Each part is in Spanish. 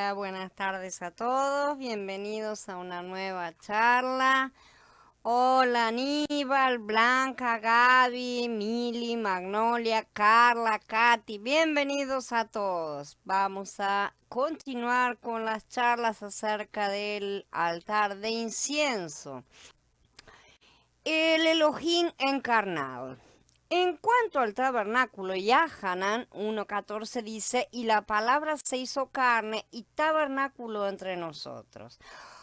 Hola, buenas tardes a todos. Bienvenidos a una nueva charla. Hola Aníbal, Blanca, Gaby, Mili, Magnolia, Carla, Katy. Bienvenidos a todos. Vamos a continuar con las charlas acerca del altar de incienso. El Elohim encarnado. En cuanto al tabernáculo, Yahanan 1.14 dice, y la palabra se hizo carne y tabernáculo entre nosotros.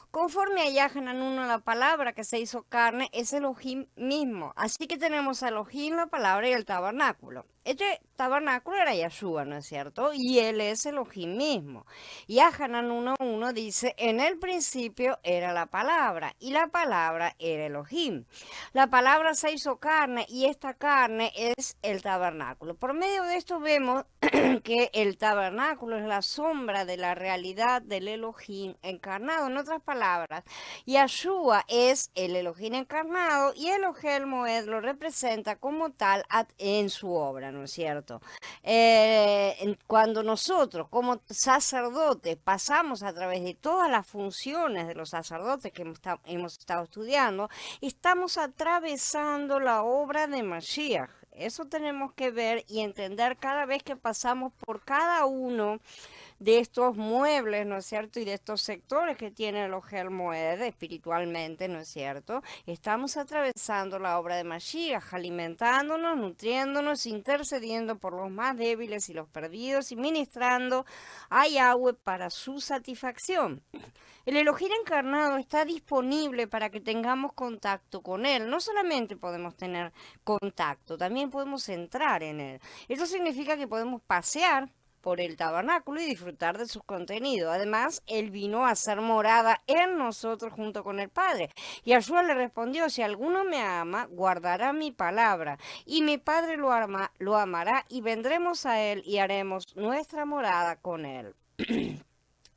Conforme a Yahanan 1, la palabra que se hizo carne es Elohim mismo. Así que tenemos a Elohim, la palabra y el tabernáculo. Este tabernáculo era Yahshua, ¿no es cierto? Y él es Elohim mismo. Yahanan 1.1 dice, en el principio era la palabra y la palabra era Elohim. La palabra se hizo carne y esta carne es el tabernáculo. Por medio de esto vemos que el tabernáculo es la sombra de la realidad del Elohim encarnado. En otras palabras, Yahshua es el Elohim encarnado y el Moed lo representa como tal en su obra, ¿no es cierto? Cuando nosotros como sacerdotes pasamos a través de todas las funciones de los sacerdotes que hemos estado estudiando, estamos atravesando la obra de Mashiach. Eso tenemos que ver y entender cada vez que pasamos por cada uno de estos muebles, ¿no es cierto? Y de estos sectores que tiene el Ohel Moed espiritualmente, ¿no es cierto? Estamos atravesando la obra de Mashiach, alimentándonos, nutriéndonos, intercediendo por los más débiles y los perdidos y ministrando a Yahweh para su satisfacción. El Elohim encarnado está disponible para que tengamos contacto con él. No solamente podemos tener contacto, también podemos entrar en él. Esto significa que podemos pasear por el tabernáculo y disfrutar de sus contenidos. Además, él vino a ser morada en nosotros junto con el Padre. Y Yahshua le respondió, si alguno me ama, guardará mi palabra, y mi Padre lo amará, y vendremos a él y haremos nuestra morada con él.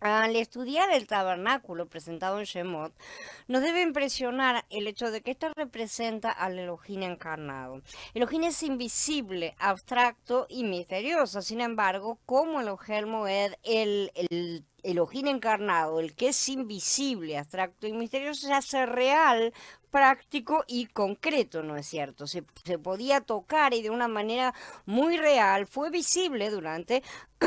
Al estudiar el tabernáculo presentado en Shemot, nos debe impresionar el hecho de que ésta representa al Elohim encarnado. Elohim es invisible, abstracto y misterioso. Sin embargo, como Elohim Moed, el Elohim encarnado, el que es invisible, abstracto y misterioso, se hace real, práctico y concreto, ¿no es cierto? Se podía tocar y de una manera muy real fue visible durante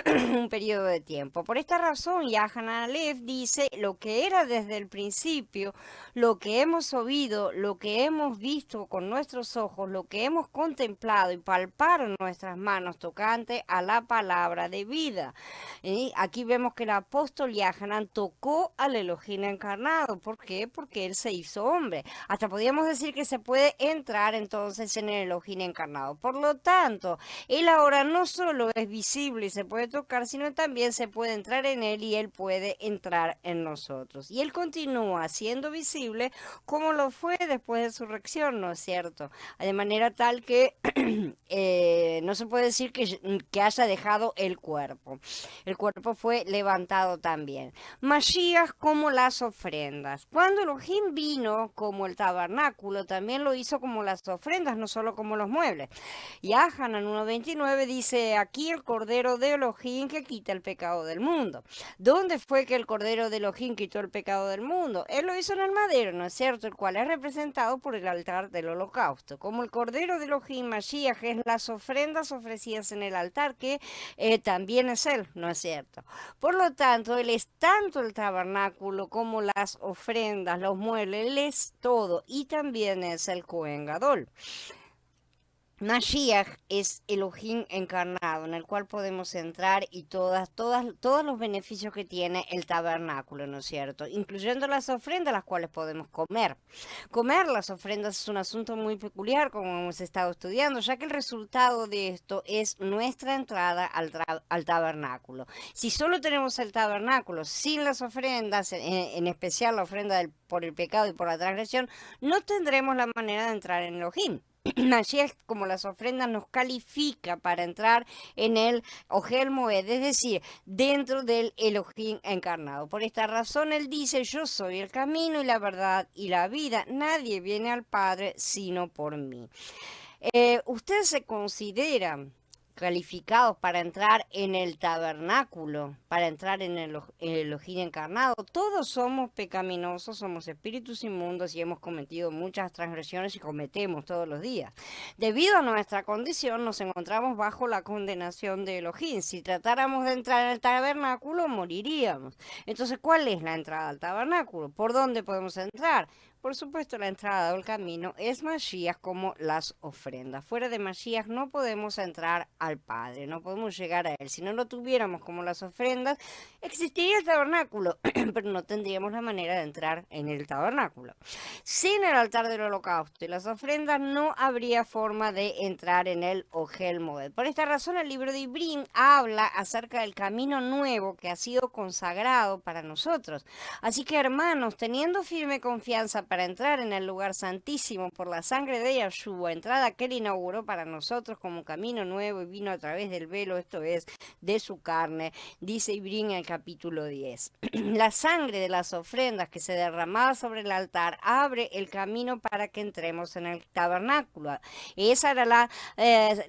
un periodo de tiempo. Por esta razón, Yahanan Aleph dice lo que era desde el principio, lo que hemos oído, lo que hemos visto con nuestros ojos, lo que hemos contemplado y palparon nuestras manos tocante a la palabra de vida. Aquí vemos que el apóstol Yahanan tocó al Elohim encarnado. ¿Por qué? Porque él se hizo hombre. Hasta podríamos decir que se puede entrar entonces en el Elohim encarnado. Por lo tanto, él ahora no solo es visible y se puede tocar, sino también se puede entrar en él y él puede entrar en nosotros. Y él continúa siendo visible como lo fue después de su resurrección, ¿no es cierto? De manera tal que no se puede decir que haya dejado el cuerpo. El cuerpo fue levantado también. Mashiach como las ofrendas. Cuando Elohim vino como el tabernáculo, también lo hizo como las ofrendas, no solo como los muebles. Y Hanan 1.29 dice, aquí el Cordero de Elohim que quita el pecado del mundo. ¿Dónde fue que el Cordero de Elohim quitó el pecado del mundo? Él lo hizo en el madero, ¿no es cierto? El cual es representado por el altar del holocausto. Como el Cordero de Elohim, Mashiach, es las ofrendas ofrecidas en el altar, que también es él, ¿no es cierto? Por lo tanto, él es tanto el tabernáculo como las ofrendas, los muebles, él es todo. Y también es el Cohen Gadol. Mashiach es Elohim encarnado, en el cual podemos entrar y todos los beneficios que tiene el tabernáculo, ¿no es cierto? Incluyendo las ofrendas, las cuales podemos comer. Comer las ofrendas es un asunto muy peculiar, como hemos estado estudiando, ya que el resultado de esto es nuestra entrada al tabernáculo. Si solo tenemos el tabernáculo sin las ofrendas, en especial la ofrenda por el pecado y por la transgresión, no tendremos la manera de entrar en Elohim. Mashiach, como las ofrendas, nos califica para entrar en el Ohel Moed, es decir, dentro del Elohim encarnado. Por esta razón él dice, yo soy el camino y la verdad y la vida, nadie viene al Padre sino por mí. ¿Usted se considera calificados para entrar en el tabernáculo, para entrar en el Elohim encarnado. Todos somos pecaminosos, somos espíritus inmundos y hemos cometido muchas transgresiones y cometemos todos los días. Debido a nuestra condición, nos encontramos bajo la condenación de Elohim. Si tratáramos de entrar en el tabernáculo, moriríamos. Entonces, ¿cuál es la entrada al tabernáculo? ¿Por dónde podemos entrar? Por supuesto, la entrada o el camino es Mashiach, como las ofrendas. Fuera de Mashiach no podemos entrar al Padre, no podemos llegar a Él. Si no lo tuviéramos como las ofrendas, existiría el tabernáculo, pero no tendríamos la manera de entrar en el tabernáculo. Sin el altar del holocausto y las ofrendas no habría forma de entrar en el Ohel Moed. Por esta razón, el libro de Ibrim habla acerca del camino nuevo que ha sido consagrado para nosotros. Así que, hermanos, teniendo firme confianza para entrar en el lugar santísimo por la sangre de Yahshua, entrada que él inauguró para nosotros como camino nuevo y vino a través del velo, esto es, de su carne, dice Ibrim en el capítulo 10. La sangre de las ofrendas que se derramaba sobre el altar abre el camino para que entremos en el tabernáculo. Esa era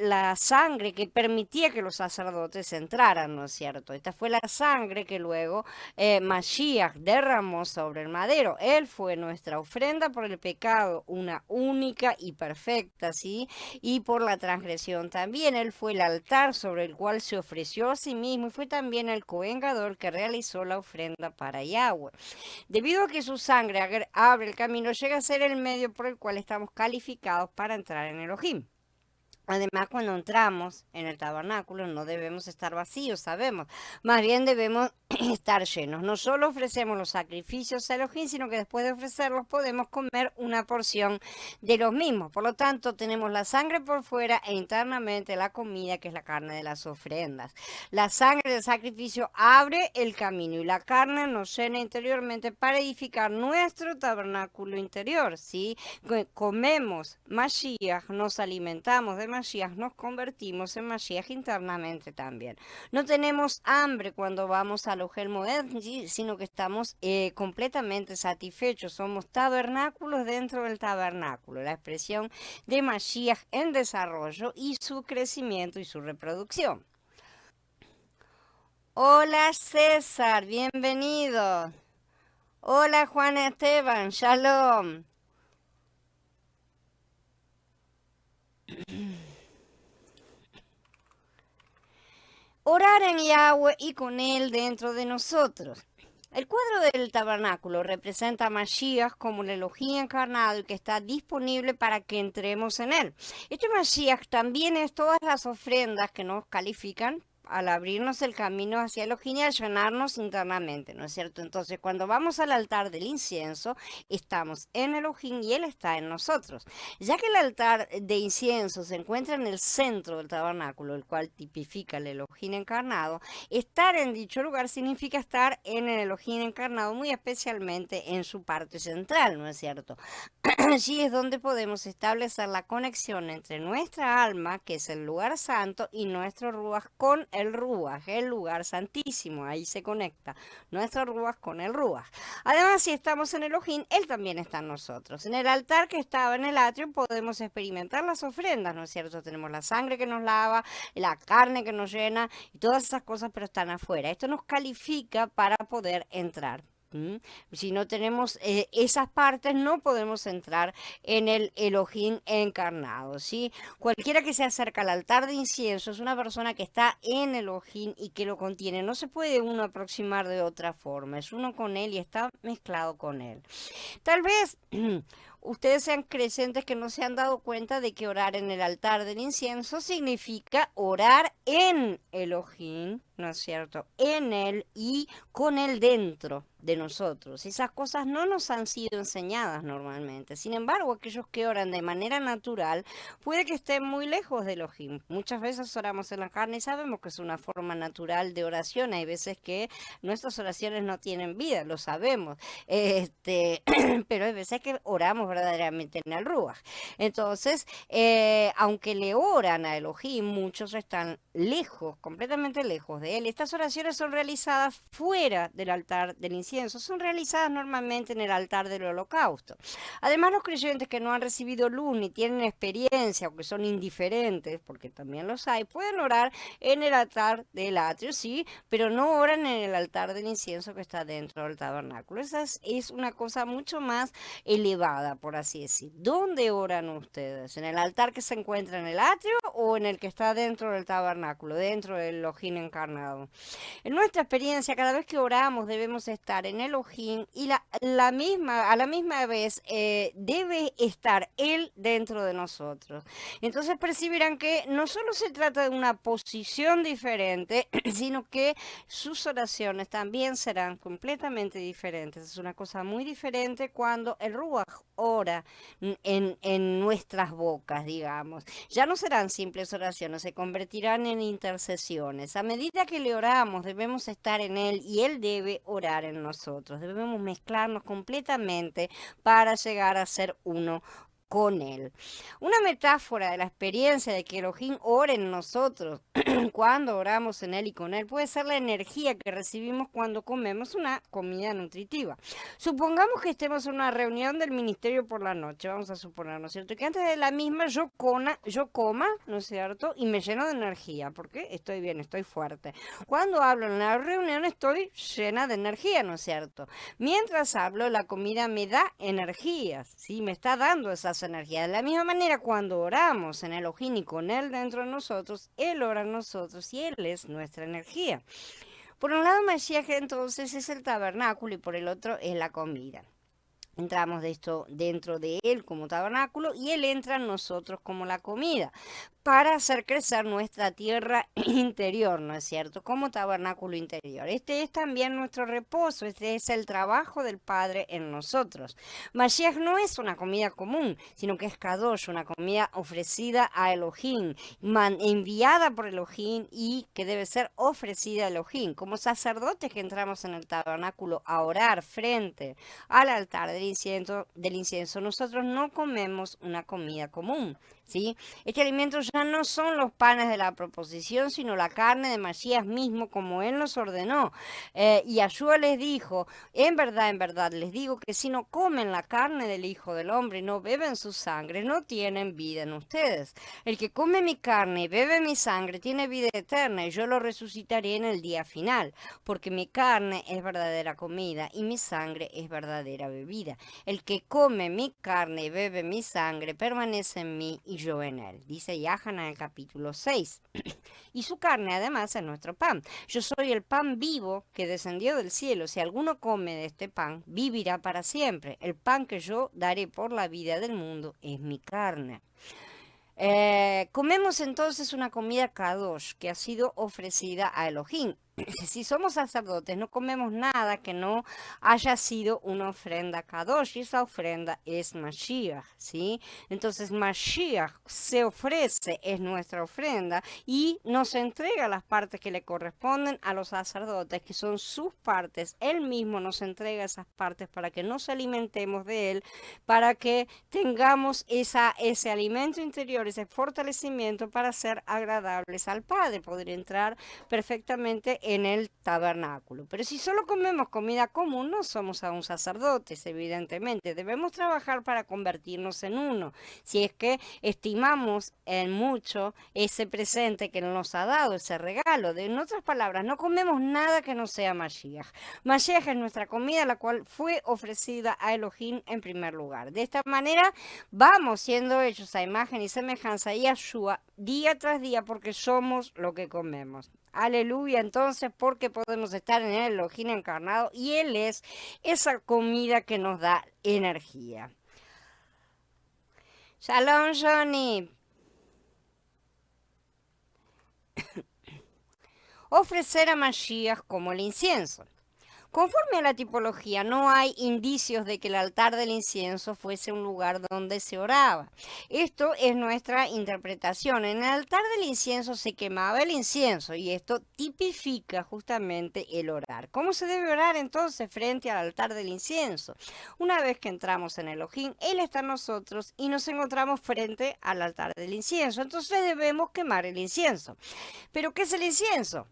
la sangre que permitía que los sacerdotes entraran, ¿no es cierto? Esta fue la sangre que luego Mashiach derramó sobre el madero. Él fue nuestra ofrenda por el pecado, una única y perfecta, ¿sí? Y por la transgresión también. Él fue el altar sobre el cual se ofreció a sí mismo y fue también el Cohen Gadol que realizó la ofrenda para Yahweh. Debido a que su sangre abre el camino, llega a ser el medio por el cual estamos calificados para entrar en Elohim. Además, cuando entramos en el tabernáculo no debemos estar vacíos, sabemos. Más bien debemos estar llenos. No solo ofrecemos los sacrificios a Elohim, sino que después de ofrecerlos podemos comer una porción de los mismos. Por lo tanto, tenemos la sangre por fuera e internamente la comida, que es la carne de las ofrendas. La sangre del sacrificio abre el camino y la carne nos llena interiormente para edificar nuestro tabernáculo interior, ¿sí? Comemos Mashiach, nos alimentamos de Mashiach, nos convertimos en Mashiach internamente también. No tenemos hambre cuando vamos al Ohel Moed, sino que estamos completamente satisfechos. Somos tabernáculos dentro del tabernáculo, la expresión de Mashiach en desarrollo y su crecimiento y su reproducción. Hola César, bienvenido. Hola Juan Esteban, shalom. Orar en Yahweh y con Él dentro de nosotros. El cuadro del tabernáculo representa a Mashiach como el Elohim encarnado y que está disponible para que entremos en él. Este Mashiach también es todas las ofrendas que nos califican al abrirnos el camino hacia Elohim y al llenarnos internamente, ¿no es cierto? Entonces, cuando vamos al altar del incienso, estamos en Elohim y Él está en nosotros. Ya que el altar de incienso se encuentra en el centro del tabernáculo, el cual tipifica el Elohim encarnado, estar en dicho lugar significa estar en el Elohim encarnado, muy especialmente en su parte central, ¿no es cierto? Allí es donde podemos establecer la conexión entre nuestra alma, que es el lugar santo, y nuestro Ruach con el Ruach, el lugar santísimo. Ahí se conecta nuestro Ruach con el Ruach. Además, si estamos en Elohim, Él también está en nosotros. En el altar que estaba en el atrio podemos experimentar las ofrendas, ¿no es cierto? Tenemos la sangre que nos lava, la carne que nos llena y todas esas cosas, pero están afuera. Esto nos califica para poder entrar. Si no tenemos esas partes, no podemos entrar en el Elohim encarnado, ¿sí? Cualquiera que se acerca al altar de incienso es una persona que está en Elohim y que lo contiene. No se puede uno aproximar de otra forma. Es uno con él y está mezclado con él. Tal vez ustedes sean creyentes que no se han dado cuenta de que orar en el altar del incienso significa orar en Elohim, ¿no es cierto? En él y con él dentro de nosotros. Esas cosas no nos han sido enseñadas normalmente. Sin embargo, aquellos que oran de manera natural puede que estén muy lejos de Elohim. Muchas veces oramos en la carne y sabemos que es una forma natural de oración. Hay veces que nuestras oraciones no tienen vida, lo sabemos. Pero hay veces que oramos verdaderamente en el Ruach. Entonces, aunque le oran a Elohim, muchos están lejos, completamente lejos de él. Estas oraciones son realizadas fuera del altar del incienso incienso son realizadas normalmente en el altar del holocausto. Además, los creyentes que no han recibido luz ni tienen experiencia o que son indiferentes, porque también los hay, pueden orar en el altar del atrio, sí, pero no oran en el altar del incienso que está dentro del tabernáculo. Esa es una cosa mucho más elevada, por así decir. ¿Dónde oran ustedes? ¿En el altar que se encuentra en el atrio o en el que está dentro del tabernáculo, dentro del Elohim encarnado? En nuestra experiencia, cada vez que oramos debemos estar en Elohim y a la misma vez debe estar Él dentro de nosotros. Entonces percibirán que no solo se trata de una posición diferente, sino que sus oraciones también serán completamente diferentes. Es una cosa muy diferente cuando el Ruach ora en nuestras bocas, digamos. Ya no serán simples oraciones, se convertirán en intercesiones. A medida que le oramos, debemos estar en Él y Él debe orar en nosotros. Debemos mezclarnos completamente para llegar a ser uno con Él. Una metáfora de la experiencia de que Elohim ora en nosotros cuando oramos en Él y con Él puede ser la energía que recibimos cuando comemos una comida nutritiva. Supongamos que estemos en una reunión del ministerio por la noche, vamos a suponer, ¿no es cierto? Que antes de la misma yo coma, ¿no es cierto? Y me lleno de energía, porque estoy bien, estoy fuerte. Cuando hablo en la reunión estoy llena de energía, ¿no es cierto? Mientras hablo, la comida me da energías, ¿sí? Me está dando esas energías. De la misma manera, cuando oramos en Elohim y con Él dentro de nosotros, Él ora en nosotros y Él es nuestra energía. Por un lado, Mashiach entonces es el tabernáculo y por el otro es la comida. Entramos dentro de Él como tabernáculo y Él entra en nosotros como la comida para hacer crecer nuestra tierra interior, ¿no es cierto? Como tabernáculo interior. Este es también nuestro reposo, este es el trabajo del Padre en nosotros. Mashiach no es una comida común, sino que es Kadosh, una comida ofrecida a Elohim, enviada por Elohim y que debe ser ofrecida a Elohim. Como sacerdotes que entramos en el tabernáculo a orar frente al altar del incienso, nosotros no comemos una comida común, ¿sí? Este alimento ya no son los panes de la proposición, sino la carne de Mashiach mismo, como Él nos ordenó. Y Yahshua les dijo, en verdad, les digo que si no comen la carne del Hijo del Hombre y no beben su sangre, no tienen vida en ustedes. El que come mi carne y bebe mi sangre tiene vida eterna, y yo lo resucitaré en el día final, porque mi carne es verdadera comida y mi sangre es verdadera bebida. El que come mi carne y bebe mi sangre permanece en mí y yo en él, dice Yahanan en el capítulo 6. Y su carne además es nuestro pan. Yo soy el pan vivo que descendió del cielo. Si alguno come de este pan, vivirá para siempre. El pan que yo daré por la vida del mundo es mi carne. Comemos entonces una comida kadosh que ha sido ofrecida a Elohim. Si somos sacerdotes, no comemos nada que no haya sido una ofrenda kadosh, y esa ofrenda es Mashiach, ¿sí? Entonces Mashiach se ofrece, es nuestra ofrenda, y nos entrega las partes que le corresponden a los sacerdotes, que son sus partes. Él mismo nos entrega esas partes para que nos alimentemos de él, para que tengamos ese alimento interior, ese fortalecimiento para ser agradables al Padre, poder entrar perfectamente en el tabernáculo. Pero si solo comemos comida común, no somos aún sacerdotes, evidentemente. Debemos trabajar para convertirnos en uno. Si es que estimamos en mucho ese presente que nos ha dado, ese regalo. En otras palabras, no comemos nada que no sea Mashiach. Mashiach es nuestra comida, la cual fue ofrecida a Elohim en primer lugar. De esta manera, vamos siendo hechos a imagen y semejanza de Yahshua día tras día, porque somos lo que comemos. Aleluya, entonces, porque podemos estar en el Elohim encarnado y Él es esa comida que nos da energía. Shalom, Johnny. Ofrecer a Mashiach como el incienso. Conforme a la tipología, no hay indicios de que el altar del incienso fuese un lugar donde se oraba. Esto es nuestra interpretación. En el altar del incienso se quemaba el incienso y esto tipifica justamente el orar. ¿Cómo se debe orar entonces frente al altar del incienso? Una vez que entramos en Elohim, Él está en nosotros y nos encontramos frente al altar del incienso. Entonces debemos quemar el incienso. ¿Pero qué es el incienso?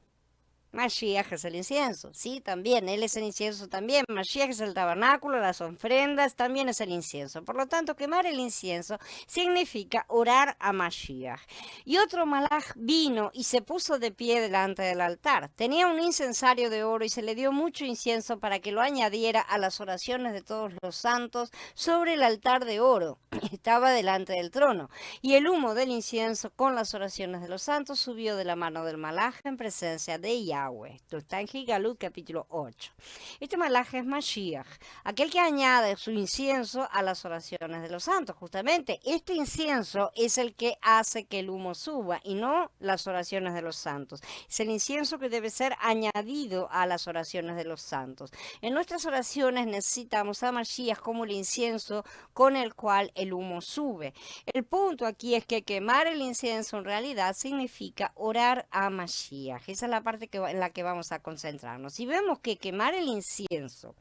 Mashiach es el incienso, sí, también, él es el incienso también. Mashiach es el tabernáculo, las ofrendas, también es el incienso. Por lo tanto, quemar el incienso significa orar a Mashiach. Y otro malaj vino y se puso de pie delante del altar. Tenía un incensario de oro y se le dio mucho incienso para que lo añadiera a las oraciones de todos los santos sobre el altar de oro. Estaba delante del trono. Y el humo del incienso con las oraciones de los santos subió de la mano del malaj en presencia de Yahweh. Esto está en Gigalut capítulo 8. Este malaj es Mashiach, aquel que añade su incienso a las oraciones de los santos. Justamente este incienso es el que hace que el humo suba y no las oraciones de los santos. Es el incienso que debe ser añadido a las oraciones de los santos. En nuestras oraciones necesitamos a Mashiach como el incienso con el cual el humo sube. El punto aquí es que quemar el incienso en realidad significa orar a Mashiach. Esa es la parte en la que vamos a concentrarnos. Si vemos que quemar el incienso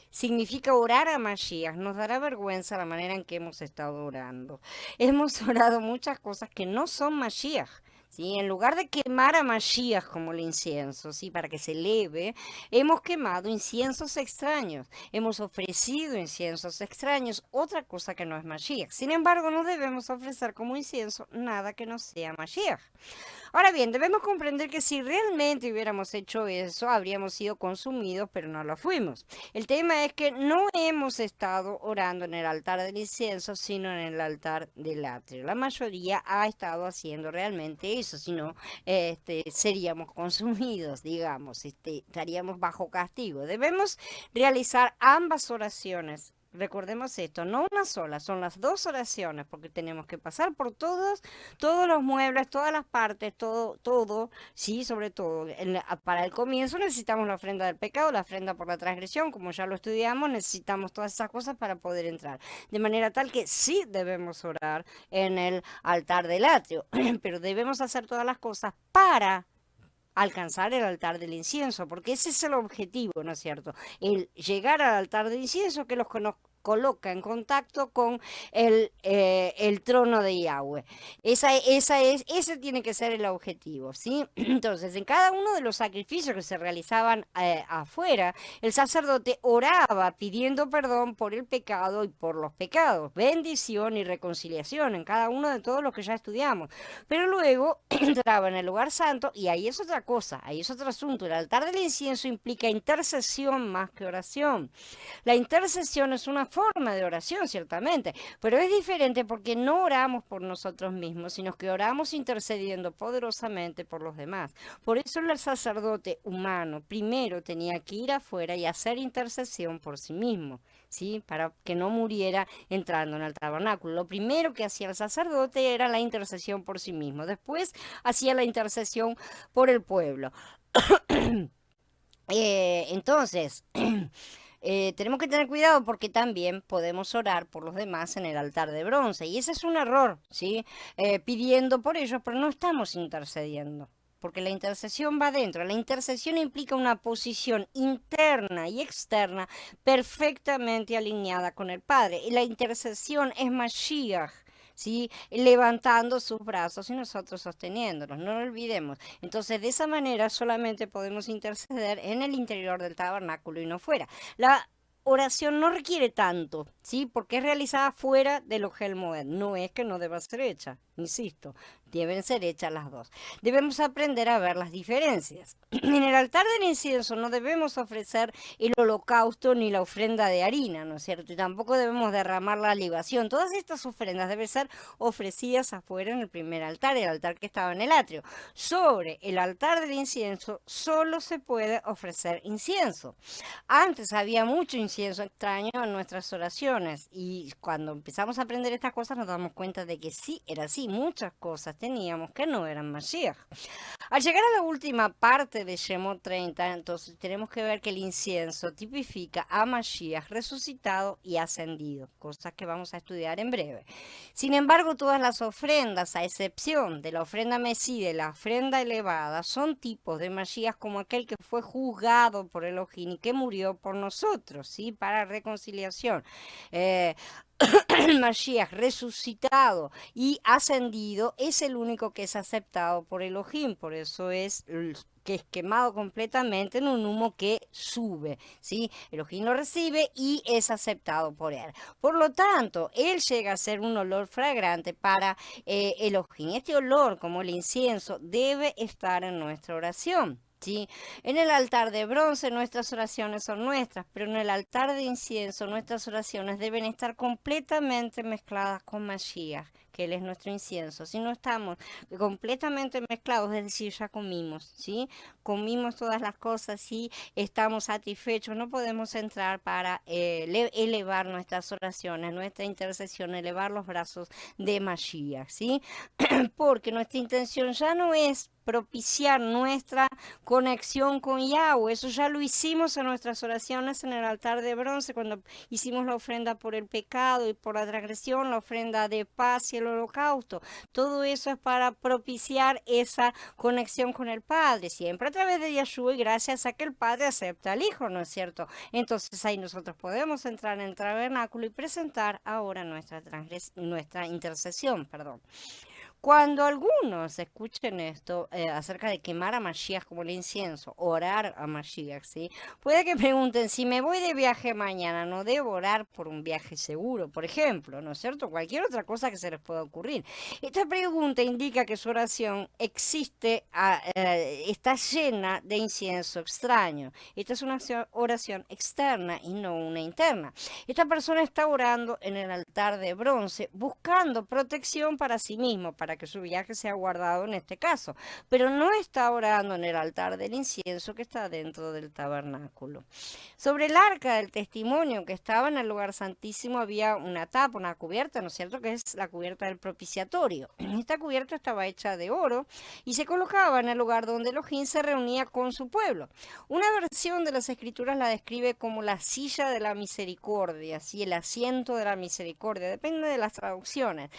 significa orar a Mashiach, nos dará vergüenza la manera en que hemos estado orando. Hemos orado muchas cosas que no son Mashiach. ¿Sí? En lugar de quemar a Mashiach como el incienso, ¿sí? Para que se eleve, hemos quemado inciensos extraños, hemos ofrecido inciensos extraños, otra cosa que no es Mashiach. Sin embargo, no debemos ofrecer como incienso nada que no sea Mashiach. Ahora bien, debemos comprender que si realmente hubiéramos hecho eso, habríamos sido consumidos, pero no lo fuimos. El tema es que no hemos estado orando en el altar del incienso, sino en el altar del atrio. La mayoría ha estado haciendo realmente eso, si no, seríamos consumidos, digamos, estaríamos bajo castigo. Debemos realizar ambas oraciones. Recordemos esto, no una sola, son las dos oraciones, porque tenemos que pasar por todos los muebles, todas las partes, todo, sí, sobre todo. Para el comienzo necesitamos la ofrenda del pecado, la ofrenda por la transgresión, como ya lo estudiamos, necesitamos todas esas cosas para poder entrar. De manera tal que sí debemos orar en el altar del atrio, pero debemos hacer todas las cosas para alcanzar el altar del incienso, porque ese es el objetivo, ¿no es cierto? El llegar al altar del incienso que los coloca en contacto con el trono de Yahweh. Ese tiene que ser el objetivo, ¿sí? Entonces, en cada uno de los sacrificios que se realizaban afuera, el sacerdote oraba pidiendo perdón por el pecado y por los pecados, bendición y reconciliación en cada uno de todos los que ya estudiamos. Pero luego entraba en el lugar santo y ahí es otra cosa, ahí es otro asunto. El altar del incienso implica intercesión más que oración. La intercesión es una forma de oración, ciertamente, pero es diferente porque no oramos por nosotros mismos, sino que oramos intercediendo poderosamente por los demás. Por eso el sacerdote humano primero tenía que ir afuera y hacer intercesión por sí mismo, ¿sí? Para que no muriera entrando en el tabernáculo. Lo primero que hacía el sacerdote era la intercesión por sí mismo. Después hacía la intercesión por el pueblo. Entonces, tenemos que tener cuidado porque también podemos orar por los demás en el altar de bronce. Y ese es un error, ¿sí? Pidiendo por ellos, pero no estamos intercediendo. Porque la intercesión va adentro. La intercesión implica una posición interna y externa perfectamente alineada con el Padre. Y la intercesión es Mashiach. ¿Sí? Levantando sus brazos y nosotros sosteniéndolos, no lo olvidemos. Entonces, de esa manera solamente podemos interceder en el interior del tabernáculo y no fuera. La oración no requiere tanto, ¿sí? Porque es realizada fuera del Ohel Moed. No es que no deba ser hecha, insisto, deben ser hechas las dos. Debemos aprender a ver las diferencias. En el altar del incienso no debemos ofrecer el holocausto ni la ofrenda de harina, ¿no es cierto? Y tampoco debemos derramar la libación. Todas estas ofrendas deben ser ofrecidas afuera en el primer altar, el altar que estaba en el atrio. Sobre el altar del incienso solo se puede ofrecer incienso. Antes había mucho incienso extraño en nuestras oraciones y cuando empezamos a aprender estas cosas nos damos cuenta de que sí, era así, muchas cosas teníamos que no eran Mashiach. Al llegar a la última parte de Shemot 30, entonces tenemos que ver que el incienso tipifica a Mashiach resucitado y ascendido, cosas que vamos a estudiar en breve. Sin embargo, todas las ofrendas, a excepción de la ofrenda mesida y la ofrenda elevada, son tipos de Mashiach como aquel que fue juzgado por Elohim y que murió por nosotros, ¿sí? Para reconciliación. eh, el Mashiach resucitado y ascendido es el único que es aceptado por Elohim, por eso que es quemado completamente en un humo que sube, ¿sí? Elohim lo recibe y es aceptado por él. Por lo tanto, él llega a ser un olor fragrante para Elohim. Este olor, como el incienso, debe estar en nuestra oración. ¿Sí? En el altar de bronce nuestras oraciones son nuestras, pero en el altar de incienso nuestras oraciones deben estar completamente mezcladas con Mashiach, que Él es nuestro incienso. Si no estamos completamente mezclados, es decir, ya comimos, ¿sí? Comimos todas las cosas y estamos satisfechos, no podemos entrar para elevar nuestras oraciones, nuestra intercesión, elevar los brazos de Mashiach, ¿sí? Porque nuestra intención ya no es propiciar nuestra conexión con Yahweh. Eso ya lo hicimos en nuestras oraciones en el altar de bronce, cuando hicimos la ofrenda por el pecado y por la transgresión, la ofrenda de paz y el holocausto. Todo eso es para propiciar esa conexión con el Padre, siempre a través de Yahshua y gracias a que el Padre acepta al Hijo, ¿no es cierto? Entonces ahí nosotros podemos entrar en el tabernáculo y presentar ahora nuestra intercesión, perdón. Cuando algunos escuchen esto acerca de quemar a Mashiach como el incienso, orar a Mashiach, ¿sí? Puede que pregunten, si me voy de viaje mañana, ¿no debo orar por un viaje seguro, por ejemplo? ¿No es cierto? Cualquier otra cosa que se les pueda ocurrir. Esta pregunta indica que su oración está llena de incienso extraño. Esta es una oración externa y no una interna. Esta persona está orando en el altar de bronce, buscando protección para sí mismo, para que su viaje sea guardado en este caso, pero no está orando en el altar del incienso que está dentro del tabernáculo. Sobre el arca del testimonio que estaba en el lugar santísimo había una tapa, una cubierta, ¿no es cierto?, que es la cubierta del propiciatorio. Esta cubierta estaba hecha de oro y se colocaba en el lugar donde Elohim se reunía con su pueblo. Una versión de las escrituras la describe como la silla de la misericordia, ¿sí? El asiento de la misericordia, depende de las traducciones.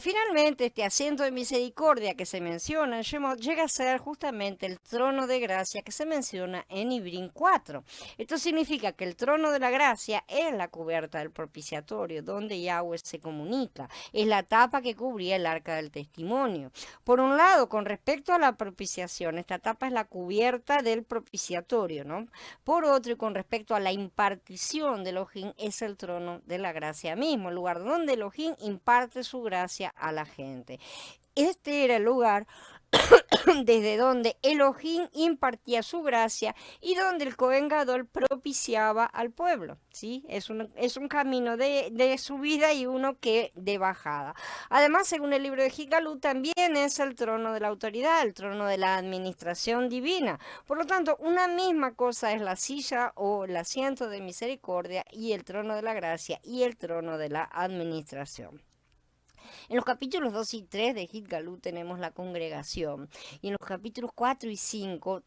Finalmente, este asiento de misericordia que se menciona en Shemot llega a ser justamente el trono de gracia que se menciona en Ibrim 4. Esto significa que el trono de la gracia es la cubierta del propiciatorio, donde Yahweh se comunica. Es la tapa que cubría el arca del testimonio. Por un lado, con respecto a la propiciación, esta tapa es la cubierta del propiciatorio, ¿no? Por otro, y con respecto a la impartición de Elohim, es el trono de la gracia mismo, el lugar donde Elohim imparte su gracia a la gente. Este era el lugar desde donde Elohim impartía su gracia y donde el Cohen Gadol propiciaba al pueblo, ¿sí? Es un camino de subida y uno que de bajada. Además, según el libro de Gigalú, también es el trono de la autoridad, el trono de la administración divina. Por lo tanto, una misma cosa es la silla o el asiento de misericordia y el trono de la gracia y el trono de la administración. En los capítulos 2 y 3 de Gitgalú tenemos la congregación y en los capítulos 4 y 5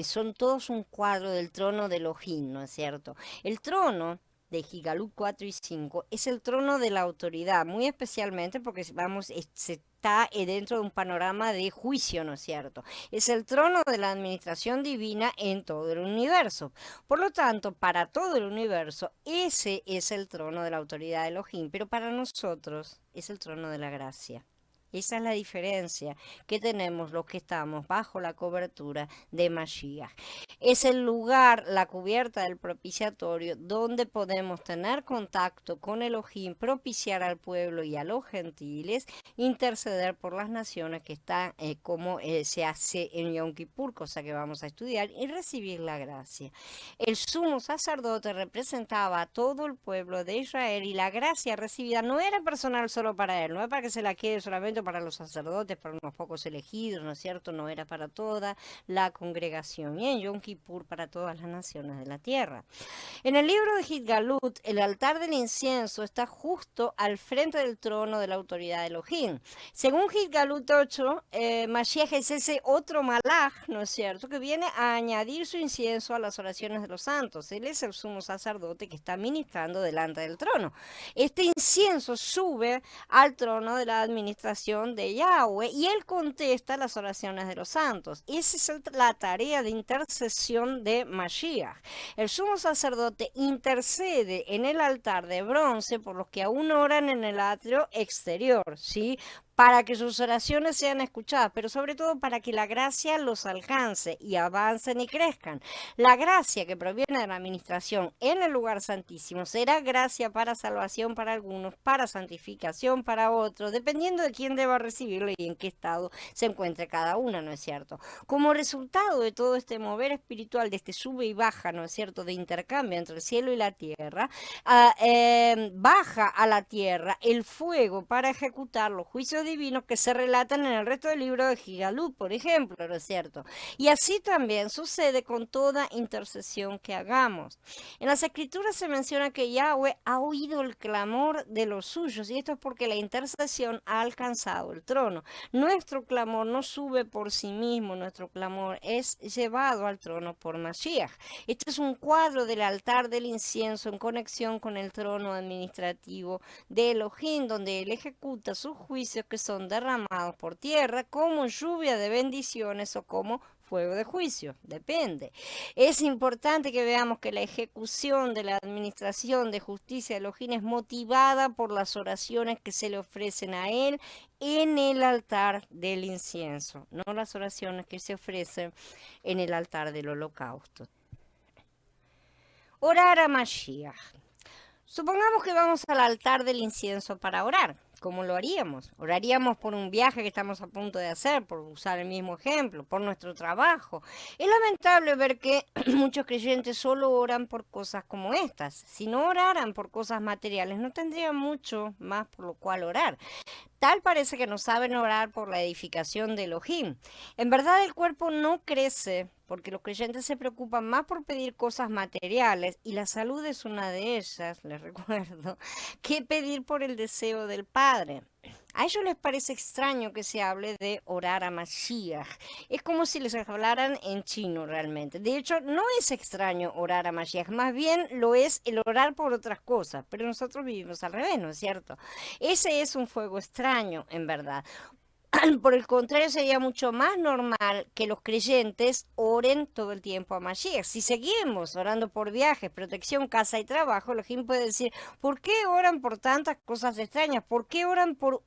son todos un cuadro del trono de Elohim, ¿no es cierto? El trono de Gigalú 4 y 5 es el trono de la autoridad, muy especialmente porque se está dentro de un panorama de juicio, ¿no es cierto? Es el trono de la administración divina en todo el universo. Por lo tanto, para todo el universo, ese es el trono de la autoridad de Elohim, pero para nosotros es el trono de la gracia. Esa es la diferencia que tenemos los que estamos bajo la cobertura de Mashiach. Es el lugar, la cubierta del propiciatorio, donde podemos tener contacto con Elohim, propiciar al pueblo y a los gentiles, interceder por las naciones que están como se hace en Yom Kippur, cosa que vamos a estudiar, y recibir la gracia. El sumo sacerdote representaba a todo el pueblo de Israel y la gracia recibida no era personal solo para él, no era para que se la quede solamente para los sacerdotes, para unos pocos elegidos, ¿no es cierto? No era para toda la congregación. Y en Yom Kippur para todas las naciones de la tierra. En el libro de Gitgalut, el altar del incienso está justo al frente del trono de la autoridad de Elohim. Según Gitgalut 8, Mashiach es ese otro malaj, ¿no es cierto?, que viene a añadir su incienso a las oraciones de los santos. Él es el sumo sacerdote que está ministrando delante del trono. Este incienso sube al trono de la administración intercesión de Yahweh y él contesta las oraciones de los santos. Esa es la tarea de intercesión de Mashiach. El sumo sacerdote intercede en el altar de bronce por los que aún oran en el atrio exterior, ¿sí? Para que sus oraciones sean escuchadas, pero sobre todo para que la gracia los alcance y avancen y crezcan. La gracia que proviene de la administración en el lugar santísimo será gracia para salvación para algunos, para santificación para otros, dependiendo de quién deba recibirlo y en qué estado se encuentre cada una, ¿no es cierto? Como resultado de todo este mover espiritual, de este sube y baja, ¿no es cierto?, de intercambio entre el cielo y la tierra, baja a la tierra el fuego para ejecutar los juicios divinos que se relatan en el resto del libro de Gigalut, por ejemplo, ¿no es cierto? Y así también sucede con toda intercesión que hagamos. En las escrituras se menciona que Yahweh ha oído el clamor de los suyos, y esto es porque la intercesión ha alcanzado el trono. Nuestro clamor no sube por sí mismo, nuestro clamor es llevado al trono por Mashiach. Este es un cuadro del altar del incienso en conexión con el trono administrativo de Elohim, donde él ejecuta sus juicios que son derramados por tierra como lluvia de bendiciones o como fuego de juicio, depende. Es importante que veamos que la ejecución de la administración de justicia de Elohim es motivada por las oraciones que se le ofrecen a él en el altar del incienso, no las oraciones que se ofrecen en el altar del holocausto. Orar a Mashiach. Supongamos que vamos al altar del incienso para orar. ¿Cómo lo haríamos? Oraríamos por un viaje que estamos a punto de hacer, por usar el mismo ejemplo, por nuestro trabajo. Es lamentable ver que muchos creyentes solo oran por cosas como estas. Si no oraran por cosas materiales, no tendrían mucho más por lo cual orar. Tal parece que no saben orar por la edificación de Elohim. En verdad el cuerpo no crece porque los creyentes se preocupan más por pedir cosas materiales, y la salud es una de ellas, les recuerdo, que pedir por el deseo del Padre. A ellos les parece extraño que se hable de orar a Mashiach. Es como si les hablaran en chino realmente. De hecho, no es extraño orar a Mashiach, más bien lo es el orar por otras cosas, pero nosotros vivimos al revés, ¿no es cierto? Ese es un fuego extraño, en verdad. Por el contrario, sería mucho más normal que los creyentes oren todo el tiempo a Mashiach. Si seguimos orando por viajes, protección, casa y trabajo, Elohim puede decir, ¿por qué oran por tantas cosas extrañas? ¿Por qué oran por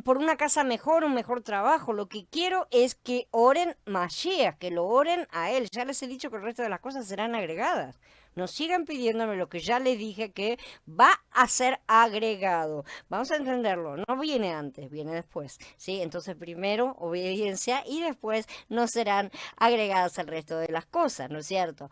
una casa mejor, un mejor trabajo? Lo que quiero es que oren Mashiach, que lo oren a él. Ya les he dicho que el resto de las cosas serán agregadas. No sigan pidiéndome lo que ya les dije que va a ser agregado. Vamos a entenderlo, no viene antes, viene después, ¿sí? Entonces primero obediencia y después no serán agregadas el resto de las cosas, ¿no es cierto?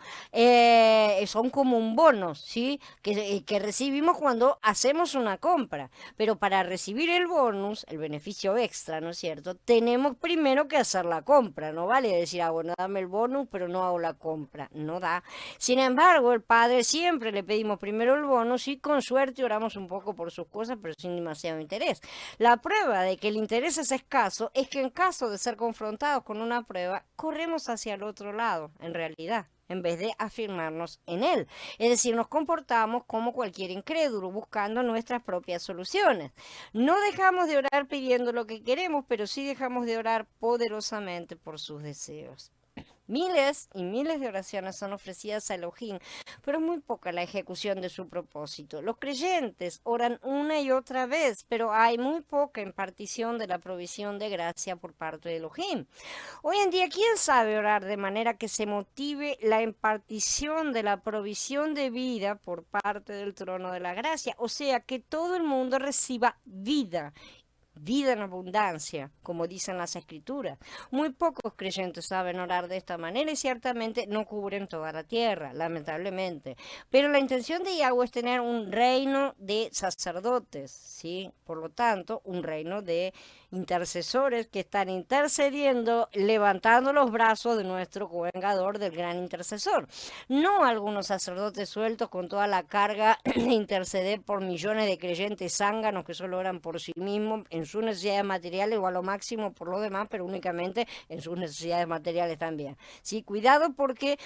Son como un bono, ¿sí? Que recibimos cuando hacemos una compra, pero para recibir el bonus, el beneficio extra, ¿no es cierto? Tenemos primero que hacer la compra, no vale decir, bueno, dame el bonus, pero no hago la compra, no da. Sin embargo, el Padre siempre le pedimos primero el bonus y con suerte oramos un poco por sus cosas, pero sin demasiado interés. La prueba de que el interés es escaso es que en caso de ser confrontados con una prueba, corremos hacia el otro lado, en realidad, en vez de afirmarnos en él. Es decir, nos comportamos como cualquier incrédulo, buscando nuestras propias soluciones. No dejamos de orar pidiendo lo que queremos, pero sí dejamos de orar poderosamente por sus deseos. Miles y miles de oraciones son ofrecidas a Elohim, pero es muy poca la ejecución de su propósito. Los creyentes oran una y otra vez, pero hay muy poca impartición de la provisión de gracia por parte de Elohim. Hoy en día, ¿quién sabe orar de manera que se motive la impartición de la provisión de vida por parte del trono de la gracia? O sea, que todo el mundo reciba vida en abundancia, como dicen las escrituras. Muy pocos creyentes saben orar de esta manera y ciertamente no cubren toda la tierra, lamentablemente. Pero la intención de Yahweh es tener un reino de sacerdotes, ¿sí? Por lo tanto, un reino de intercesores que están intercediendo, levantando los brazos de nuestro vengador, del gran intercesor. No algunos sacerdotes sueltos con toda la carga de interceder por millones de creyentes zánganos que solo oran por sí mismos, en sus necesidades materiales o a lo máximo por lo demás, pero únicamente en sus necesidades materiales también. Sí, cuidado porque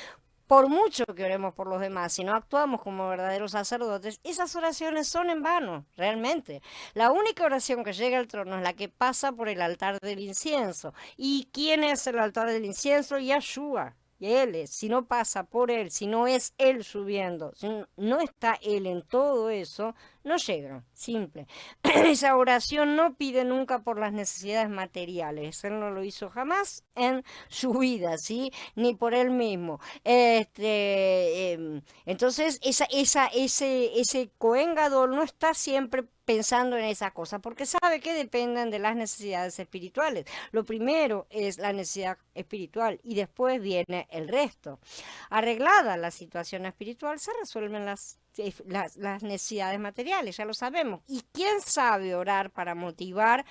por mucho que oremos por los demás, si no actuamos como verdaderos sacerdotes, esas oraciones son en vano, realmente. La única oración que llega al trono es la que pasa por el altar del incienso. ¿Y quién es el altar del incienso? Yahshua. Y él es, si no pasa por él, si no es él subiendo, si no está él en todo eso, no llega, simple. Esa oración no pide nunca por las necesidades materiales, él no lo hizo jamás en su vida, ¿sí? Ni por él mismo. Entonces, ese Cohen Gadol no está siempre pensando en esa cosa, porque sabe que dependen de las necesidades espirituales. Lo primero es la necesidad espiritual y después viene el resto. Arreglada la situación espiritual, se resuelven las necesidades materiales, ya lo sabemos. ¿Y quién sabe orar para motivar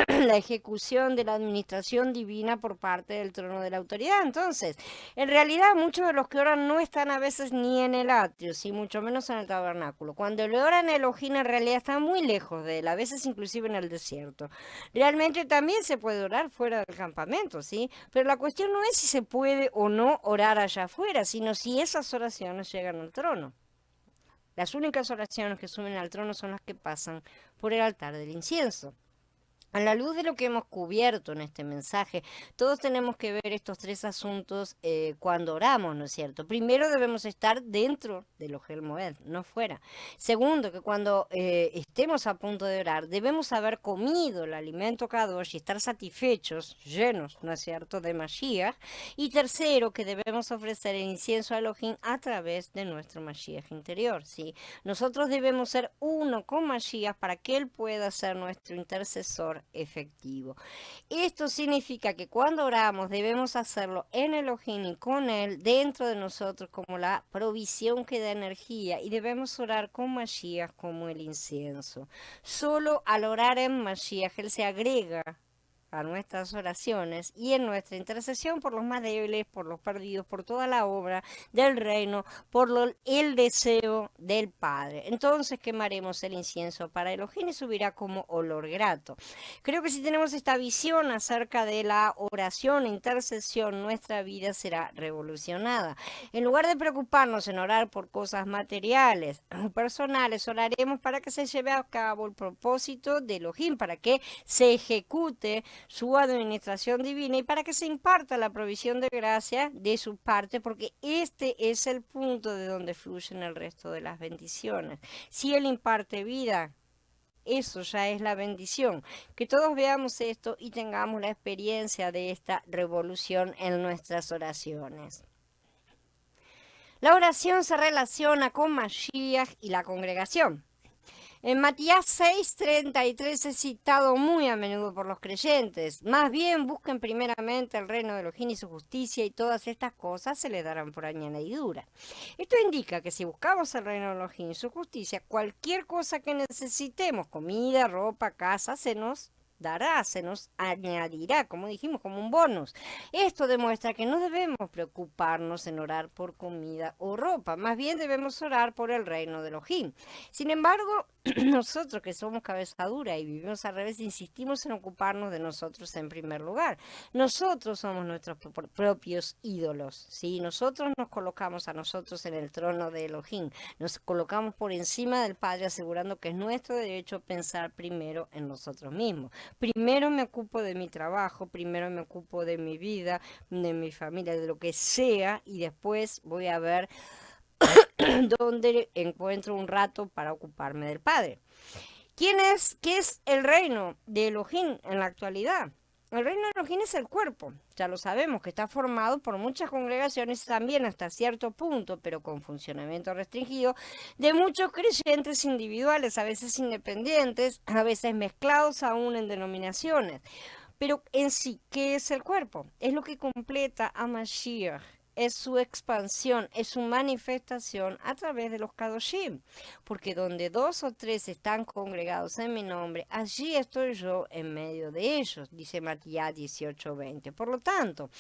la ejecución de la administración divina por parte del trono de la autoridad? Entonces, en realidad muchos de los que oran no están a veces ni en el atrio, sí, mucho menos en el tabernáculo. Cuando le oran a Elohim, en realidad están muy lejos de él, a veces inclusive en el desierto. Realmente también se puede orar fuera del campamento, sí, pero la cuestión no es si se puede o no orar allá afuera, sino si esas oraciones llegan al trono. Las únicas oraciones que suben al trono son las que pasan por el altar del incienso. A la luz de lo que hemos cubierto en este mensaje, todos tenemos que ver estos tres asuntos cuando oramos, ¿no es cierto? Primero, debemos estar dentro del Ohel Moed, no fuera. Segundo, que cuando estemos a punto de orar, debemos haber comido el alimento Kadosh y estar satisfechos, llenos, ¿no es cierto?, de Mashiach. Y tercero, que debemos ofrecer el incienso a Elohim a través de nuestro Mashiach interior, ¿sí? Nosotros debemos ser uno con Mashiach para que Él pueda ser nuestro intercesor efectivo. Esto significa que cuando oramos debemos hacerlo en Elohim y con Él dentro de nosotros como la provisión que da energía, y debemos orar con Mashiach como el incienso. Solo al orar en Mashiach Él se agrega a nuestras oraciones y en nuestra intercesión por los más débiles, por los perdidos, por toda la obra del reino, el deseo del Padre. Entonces quemaremos el incienso para Elohim y subirá como olor grato. Creo que si tenemos esta visión acerca de la oración e intercesión, nuestra vida será revolucionada. En lugar de preocuparnos en orar por cosas materiales o personales, oraremos para que se lleve a cabo el propósito de Elohim, para que se ejecute su administración divina y para que se imparta la provisión de gracia de su parte, porque este es el punto de donde fluyen el resto de las bendiciones. Si Él imparte vida, eso ya es la bendición. Que todos veamos esto y tengamos la experiencia de esta revolución en nuestras oraciones. La oración se relaciona con Mashiach y la congregación. En Matías 6:33 es citado muy a menudo por los creyentes. Más bien busquen primeramente el reino de Elohim y su justicia, y todas estas cosas se les darán por añadidura. Esto indica que si buscamos el reino de Elohim y su justicia, cualquier cosa que necesitemos, comida, ropa, casa, se nos dará, se nos añadirá, como dijimos, como un bonus. Esto demuestra que no debemos preocuparnos en orar por comida o ropa, más bien debemos orar por el reino de Elohim. Sin embargo, nosotros que somos cabeza dura y vivimos al revés, insistimos en ocuparnos de nosotros en primer lugar. Nosotros somos nuestros propios ídolos, ¿sí? Nosotros nos colocamos a nosotros en el trono de Elohim, nos colocamos por encima del Padre, asegurando que es nuestro derecho pensar primero en nosotros mismos. Primero me ocupo de mi trabajo, primero me ocupo de mi vida, de mi familia, de lo que sea, y después voy a ver dónde encuentro un rato para ocuparme del Padre. ¿Qué es el reino de Elohim en la actualidad? El reino de Elohim es el cuerpo, ya lo sabemos, que está formado por muchas congregaciones también hasta cierto punto, pero con funcionamiento restringido, de muchos creyentes individuales, a veces independientes, a veces mezclados aún en denominaciones. Pero en sí, ¿qué es el cuerpo? Es lo que completa a Mashiach. Es su expansión, es su manifestación a través de los Kadoshim, porque donde 2 o 3 están congregados en mi nombre, allí estoy yo en medio de ellos, dice Matías 18:20. Por lo tanto,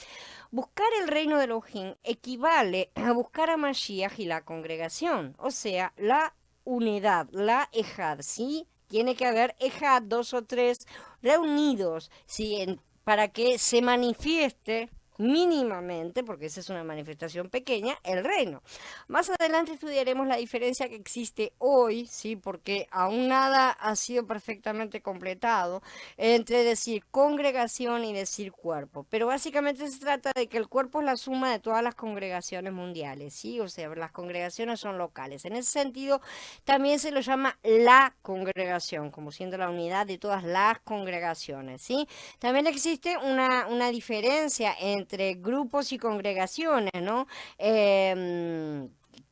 buscar el reino de Elohim equivale a buscar a Mashiach y la congregación, o sea, la unidad, la Ejad, ¿sí? Tiene que haber Ejad, 2 o 3 reunidos, ¿sí? Para que se manifieste mínimamente, porque esa es una manifestación pequeña, el reino. Más adelante estudiaremos la diferencia que existe hoy, ¿sí? Porque aún nada ha sido perfectamente completado entre decir congregación y decir cuerpo. Pero básicamente se trata de que el cuerpo es la suma de todas las congregaciones mundiales, ¿sí? O sea, las congregaciones son locales. En ese sentido, también se lo llama la congregación, como siendo la unidad de todas las congregaciones, ¿sí? También existe una diferencia entre grupos y congregaciones, ¿no?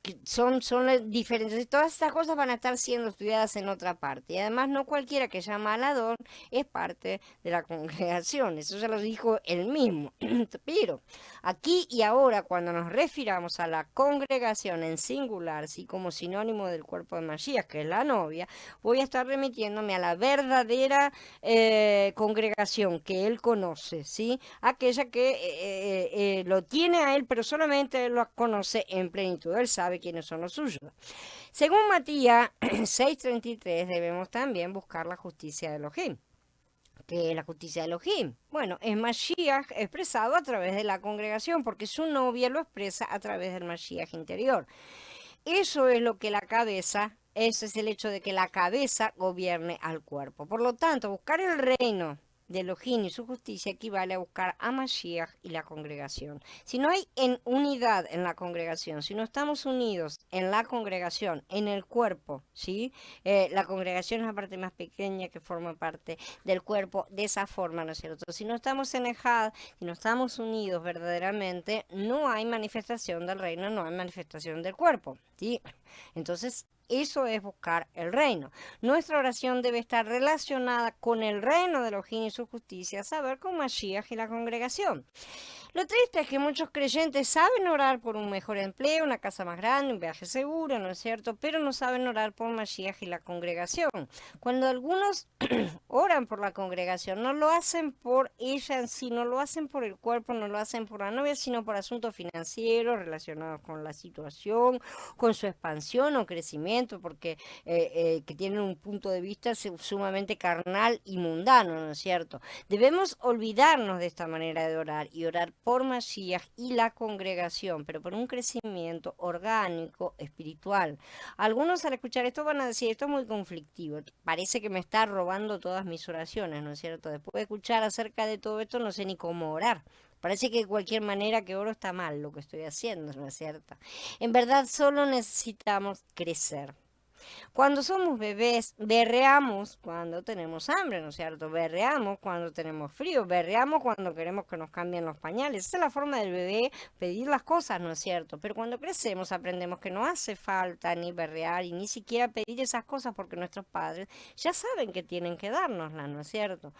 Que son diferentes. Y todas estas cosas van a estar siendo estudiadas en otra parte. Y además no cualquiera que llama al Adón es parte de la congregación. Eso ya lo dijo él mismo. Pero aquí y ahora, cuando nos refiramos a la congregación en singular, ¿sí? Como sinónimo del cuerpo de Masías, que es la novia, voy a estar remitiéndome a la verdadera congregación que él conoce, ¿sí? Aquella que lo tiene a él, pero solamente él lo conoce en plenitud. Él sabe quiénes son los suyos. Según Matías 6:33, debemos también buscar la justicia de Elohim. ¿Qué es la justicia de Elohim? Bueno, es Mashiach expresado a través de la congregación, porque su novia lo expresa a través del Mashiach interior. Eso es lo que la cabeza, ese es el hecho de que la cabeza gobierne al cuerpo. Por lo tanto, buscar el reino de Elohim y su justicia equivale a buscar a Mashiach y la congregación. Si no hay unidad en la congregación, si no estamos unidos en la congregación, en el cuerpo, ¿sí? La congregación es la parte más pequeña que forma parte del cuerpo de esa forma, ¿no es cierto? Si no estamos en Ejad, si no estamos unidos verdaderamente, no hay manifestación del reino, no hay manifestación del cuerpo, ¿sí? Entonces, eso es buscar el reino. Nuestra oración debe estar relacionada con el reino de Elohim y su justicia, saber con Mashiach y la congregación. Lo triste es que muchos creyentes saben orar por un mejor empleo, una casa más grande, un viaje seguro, ¿no es cierto? Pero no saben orar por Mashiach y la congregación. Cuando algunos oran por la congregación, no lo hacen por ella en sí, no lo hacen por el cuerpo, no lo hacen por la novia, sino por asuntos financieros relacionados con la situación, con su expansión o crecimiento, porque que tienen un punto de vista sumamente carnal y mundano, ¿no es cierto? Debemos olvidarnos de esta manera de orar y orar por Mashiach y la congregación, pero por un crecimiento orgánico, espiritual. Algunos al escuchar esto van a decir, esto es muy conflictivo, parece que me está robando todas mis oraciones, ¿no es cierto? Después de escuchar acerca de todo esto, no sé ni cómo orar. Parece que de cualquier manera que oro está mal lo que estoy haciendo, ¿no es cierto? En verdad solo necesitamos crecer. Cuando somos bebés, berreamos cuando tenemos hambre, ¿no es cierto? Berreamos cuando tenemos frío, berreamos cuando queremos que nos cambien los pañales. Esa es la forma del bebé pedir las cosas, ¿no es cierto? Pero cuando crecemos aprendemos que no hace falta ni berrear y ni siquiera pedir esas cosas porque nuestros padres ya saben que tienen que dárnoslas, ¿no es cierto?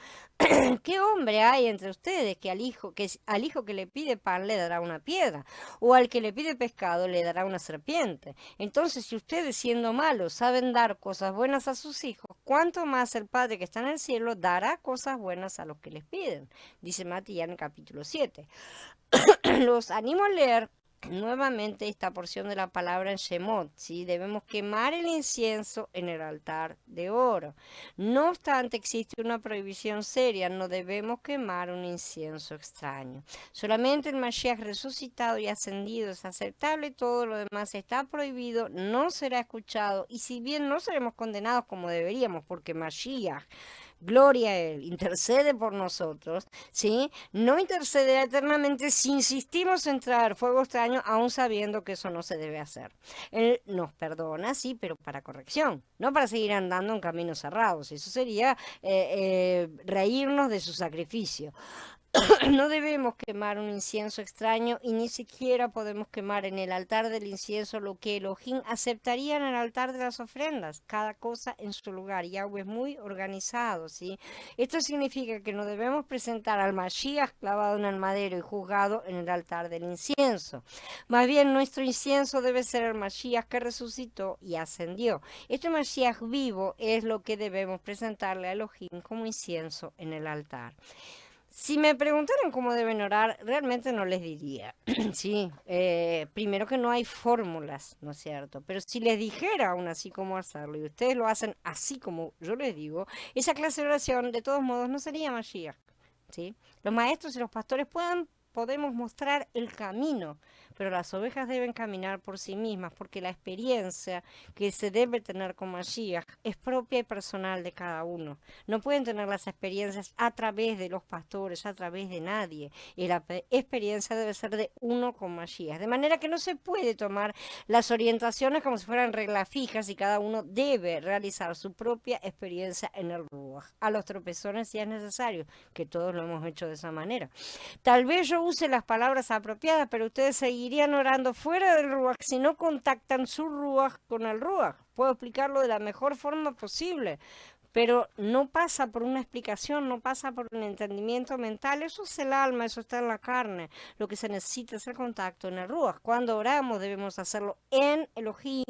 ¿Qué hombre hay entre ustedes que al hijo que le pide pan le dará una piedra? ¿O al que le pide pescado le dará una serpiente? Entonces, si ustedes siendo malos saben dar cosas buenas a sus hijos, ¿cuánto más el Padre que está en el cielo dará cosas buenas a los que les piden? Dice Matías en el capítulo 7. Los animo a leer nuevamente esta porción de la palabra en Shemot, ¿sí? Debemos quemar el incienso en el altar de oro. No obstante, existe una prohibición seria, no debemos quemar un incienso extraño. Solamente el Mashiach resucitado y ascendido es aceptable, todo lo demás está prohibido, no será escuchado, y si bien no seremos condenados como deberíamos, porque Mashiach, gloria a Él, intercede por nosotros, ¿sí? No intercederá eternamente si insistimos en traer fuego extraño, aún sabiendo que eso no se debe hacer. Él nos perdona, sí, pero para corrección, no para seguir andando en caminos cerrados. Eso sería reírnos de su sacrificio. No debemos quemar un incienso extraño y ni siquiera podemos quemar en el altar del incienso lo que Elohim aceptaría en el altar de las ofrendas, cada cosa en su lugar. Yahweh es muy organizado, ¿sí? Esto significa que no debemos presentar al Mashiach clavado en el madero y juzgado en el altar del incienso. Más bien, nuestro incienso debe ser el Mashiach que resucitó y ascendió. Este Mashiach vivo es lo que debemos presentarle a Elohim como incienso en el altar. Si me preguntaran cómo deben orar, realmente no les diría. Sí, primero que no hay fórmulas, ¿no es cierto? Pero si les dijera aún así cómo hacerlo y ustedes lo hacen así como yo les digo, esa clase de oración de todos modos no sería Mashiach, ¿sí? Los maestros y los pastores pueden podemos mostrar el camino, pero las ovejas deben caminar por sí mismas, porque la experiencia que se debe tener con Mashiach es propia y personal de cada uno. No pueden tener las experiencias a través de los pastores, a través de nadie. Y la experiencia debe ser de uno con Mashiach. De manera que no se puede tomar las orientaciones como si fueran reglas fijas y cada uno debe realizar su propia experiencia en el Ruach. A los tropezones si es necesario, que todos lo hemos hecho de esa manera. Tal vez yo use las palabras apropiadas, pero ustedes seguirían orando fuera del Ruach si no contactan su Ruach con el Ruach. Puedo explicarlo de la mejor forma posible, pero no pasa por una explicación, no pasa por un entendimiento mental. Eso es el alma, eso está en la carne. Lo que se necesita es el contacto en el Ruach. Cuando oramos debemos hacerlo en Elohim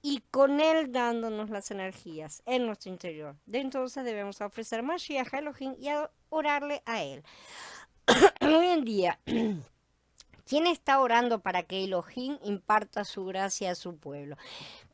y con él dándonos las energías en nuestro interior. De entonces debemos ofrecer Mashiach a Elohim y orarle a él. Hoy en día, ¿quién está orando para que Elohim imparta su gracia a su pueblo?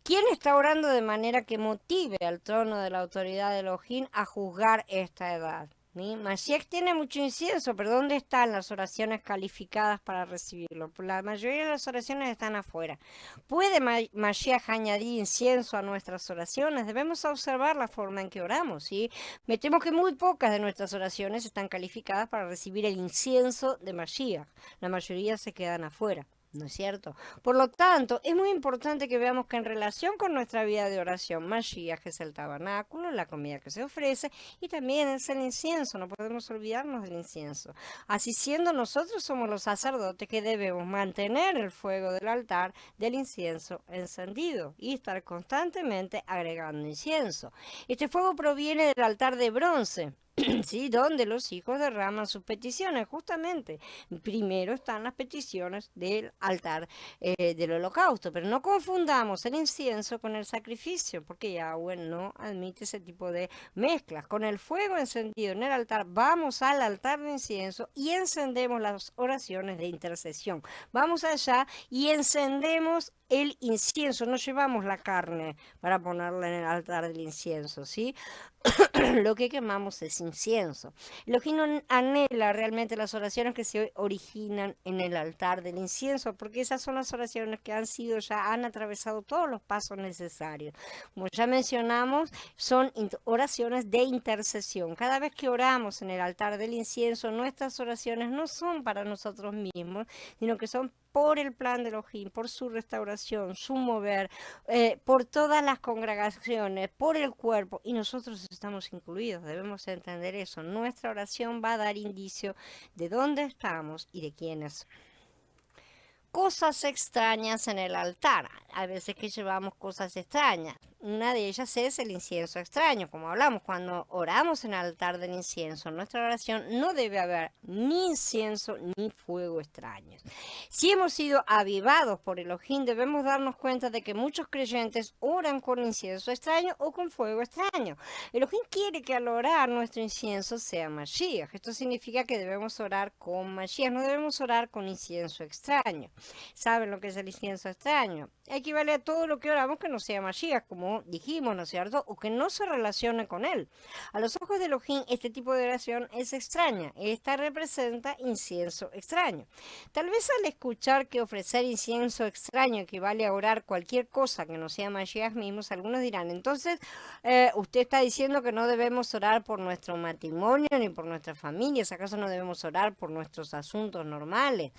¿Quién está orando de manera que motive al trono de la autoridad de Elohim a juzgar esta edad? ¿Sí? Mashiach tiene mucho incienso, pero ¿dónde están las oraciones calificadas para recibirlo? La mayoría de las oraciones están afuera. ¿Puede Mashiach añadir incienso a nuestras oraciones? Debemos observar la forma en que oramos, ¿sí? Me temo que muy pocas de nuestras oraciones están calificadas para recibir el incienso de Mashiach. La mayoría se quedan afuera. ¿No es cierto? Por lo tanto, es muy importante que veamos que en relación con nuestra vida de oración, Mashiach es el tabernáculo, la comida que se ofrece, y también es el incienso, no podemos olvidarnos del incienso. Así siendo, nosotros somos los sacerdotes que debemos mantener el fuego del altar del incienso encendido y estar constantemente agregando incienso. Este fuego proviene del altar de bronce. Sí, donde los hijos derraman sus peticiones, justamente. Primero están las peticiones del altar del holocausto, pero no confundamos el incienso con el sacrificio, porque Yahweh no admite ese tipo de mezclas. Con el fuego encendido en el altar, vamos al altar de incienso y encendemos las oraciones de intercesión. Vamos allá y encendemos el incienso, no llevamos la carne para ponerla en el altar del incienso, ¿sí? Lo que quemamos es incienso. Elohim no anhela realmente las oraciones que se originan en el altar del incienso, porque esas son las oraciones que han atravesado todos los pasos necesarios. Como ya mencionamos, son oraciones de intercesión. Cada vez que oramos en el altar del incienso, nuestras oraciones no son para nosotros mismos, sino que son por el plan de Elohim, por su restauración, su mover, por todas las congregaciones, por el cuerpo, y nosotros estamos incluidos, debemos entender eso. Nuestra oración va a dar indicio de dónde estamos y de quiénes. Cosas extrañas en el altar. A veces que llevamos cosas extrañas. Una de ellas es el incienso extraño. Como hablamos, cuando oramos en el altar del incienso, en nuestra oración no debe haber ni incienso ni fuego extraños. Si hemos sido avivados por Elohim, debemos darnos cuenta de que muchos creyentes oran con incienso extraño o con fuego extraño. Elohim quiere que al orar nuestro incienso sea Mashiach. Esto significa que debemos orar con Mashiach, no debemos orar con incienso extraño. ¿Saben lo que es el incienso extraño? Equivale a todo lo que oramos que no sea Mashiach, como dijimos, ¿no es cierto? O que no se relacione con él. A los ojos de Elohim, este tipo de oración es extraña. Esta representa incienso extraño. Tal vez al escuchar que ofrecer incienso extraño equivale a orar cualquier cosa que no sea Mashiach mismos, algunos dirán, entonces usted está diciendo que no debemos orar por nuestro matrimonio ni por nuestras familias, ¿acaso no debemos orar por nuestros asuntos normales?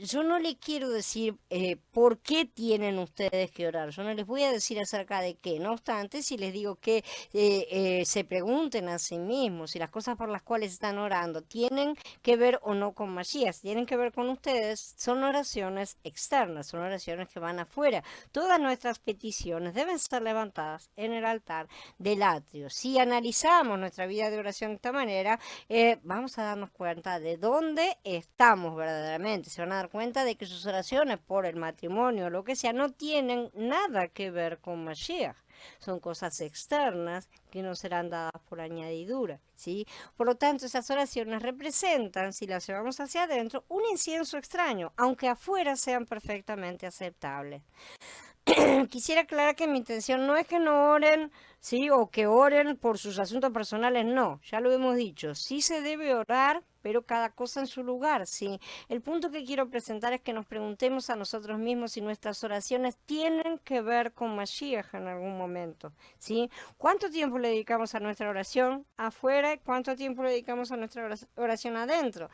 Yo no le quiero decir por qué tienen ustedes que orar, yo no les voy a decir acerca de qué, no obstante, si les digo que se pregunten a sí mismos si las cosas por las cuales están orando tienen que ver o no con Mashiach, tienen que ver con ustedes, son oraciones externas, son oraciones que van afuera. Todas nuestras peticiones deben ser levantadas en el altar del atrio. Si analizamos nuestra vida de oración de esta manera, vamos a darnos cuenta de dónde estamos verdaderamente. Se van a dar cuenta de que sus oraciones por el matrimonio o lo que sea no tienen nada que ver con Mashiach. Son cosas externas que no serán dadas por añadidura, ¿sí? Por lo tanto, esas oraciones representan, si las llevamos hacia adentro, un incienso extraño, aunque afuera sean perfectamente aceptables. Quisiera aclarar que mi intención no es que no oren, ¿sí? O que oren por sus asuntos personales, no, ya lo hemos dicho. Sí se debe orar pero cada cosa en su lugar, ¿sí? El punto que quiero presentar es que nos preguntemos a nosotros mismos si nuestras oraciones tienen que ver con Mashiach en algún momento, ¿sí? ¿Cuánto tiempo le dedicamos a nuestra oración afuera y cuánto tiempo le dedicamos a nuestra oración adentro?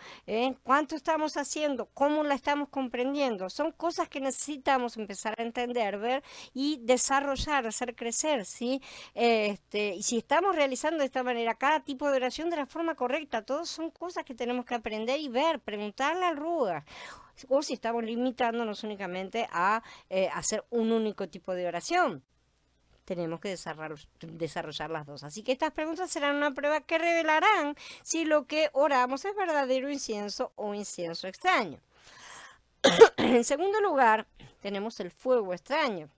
¿Cuánto estamos haciendo? ¿Cómo la estamos comprendiendo? Son cosas que necesitamos empezar a entender, ver y desarrollar, hacer crecer, ¿sí? Y si estamos realizando de esta manera cada tipo de oración de la forma correcta, todos son cosas que tenemos que aprender y ver, preguntarle al Ruach, o si estamos limitándonos únicamente a hacer un único tipo de oración. Tenemos que desarrollar las dos. Así que estas preguntas serán una prueba que revelarán si lo que oramos es verdadero incienso o incienso extraño. En segundo lugar, tenemos el fuego extraño.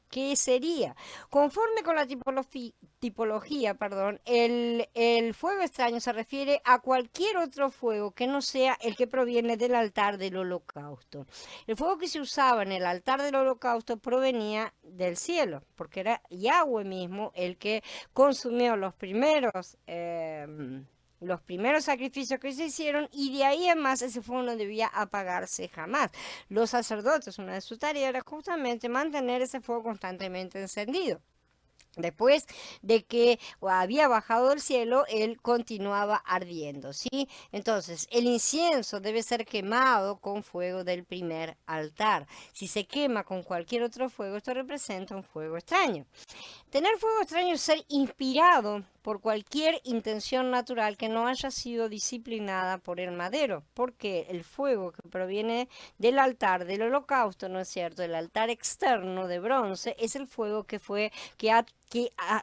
¿Qué sería? Conforme con la tipología, el fuego extraño se refiere a cualquier otro fuego que no sea el que proviene del altar del holocausto. El fuego que se usaba en el altar del holocausto provenía del cielo, porque era Yahweh mismo el que consumió los primeros sacrificios que se hicieron, y de ahí en más ese fuego no debía apagarse jamás. Los sacerdotes, una de sus tareas era justamente mantener ese fuego constantemente encendido. Después de que había bajado del cielo, él continuaba ardiendo, ¿sí? Entonces, el incienso debe ser quemado con fuego del primer altar. Si se quema con cualquier otro fuego, esto representa un fuego extraño. Tener fuego extraño es ser inspirado por cualquier intención natural que no haya sido disciplinada por el madero, porque el fuego que proviene del altar del holocausto, ¿no es cierto? El altar externo de bronce es el fuego que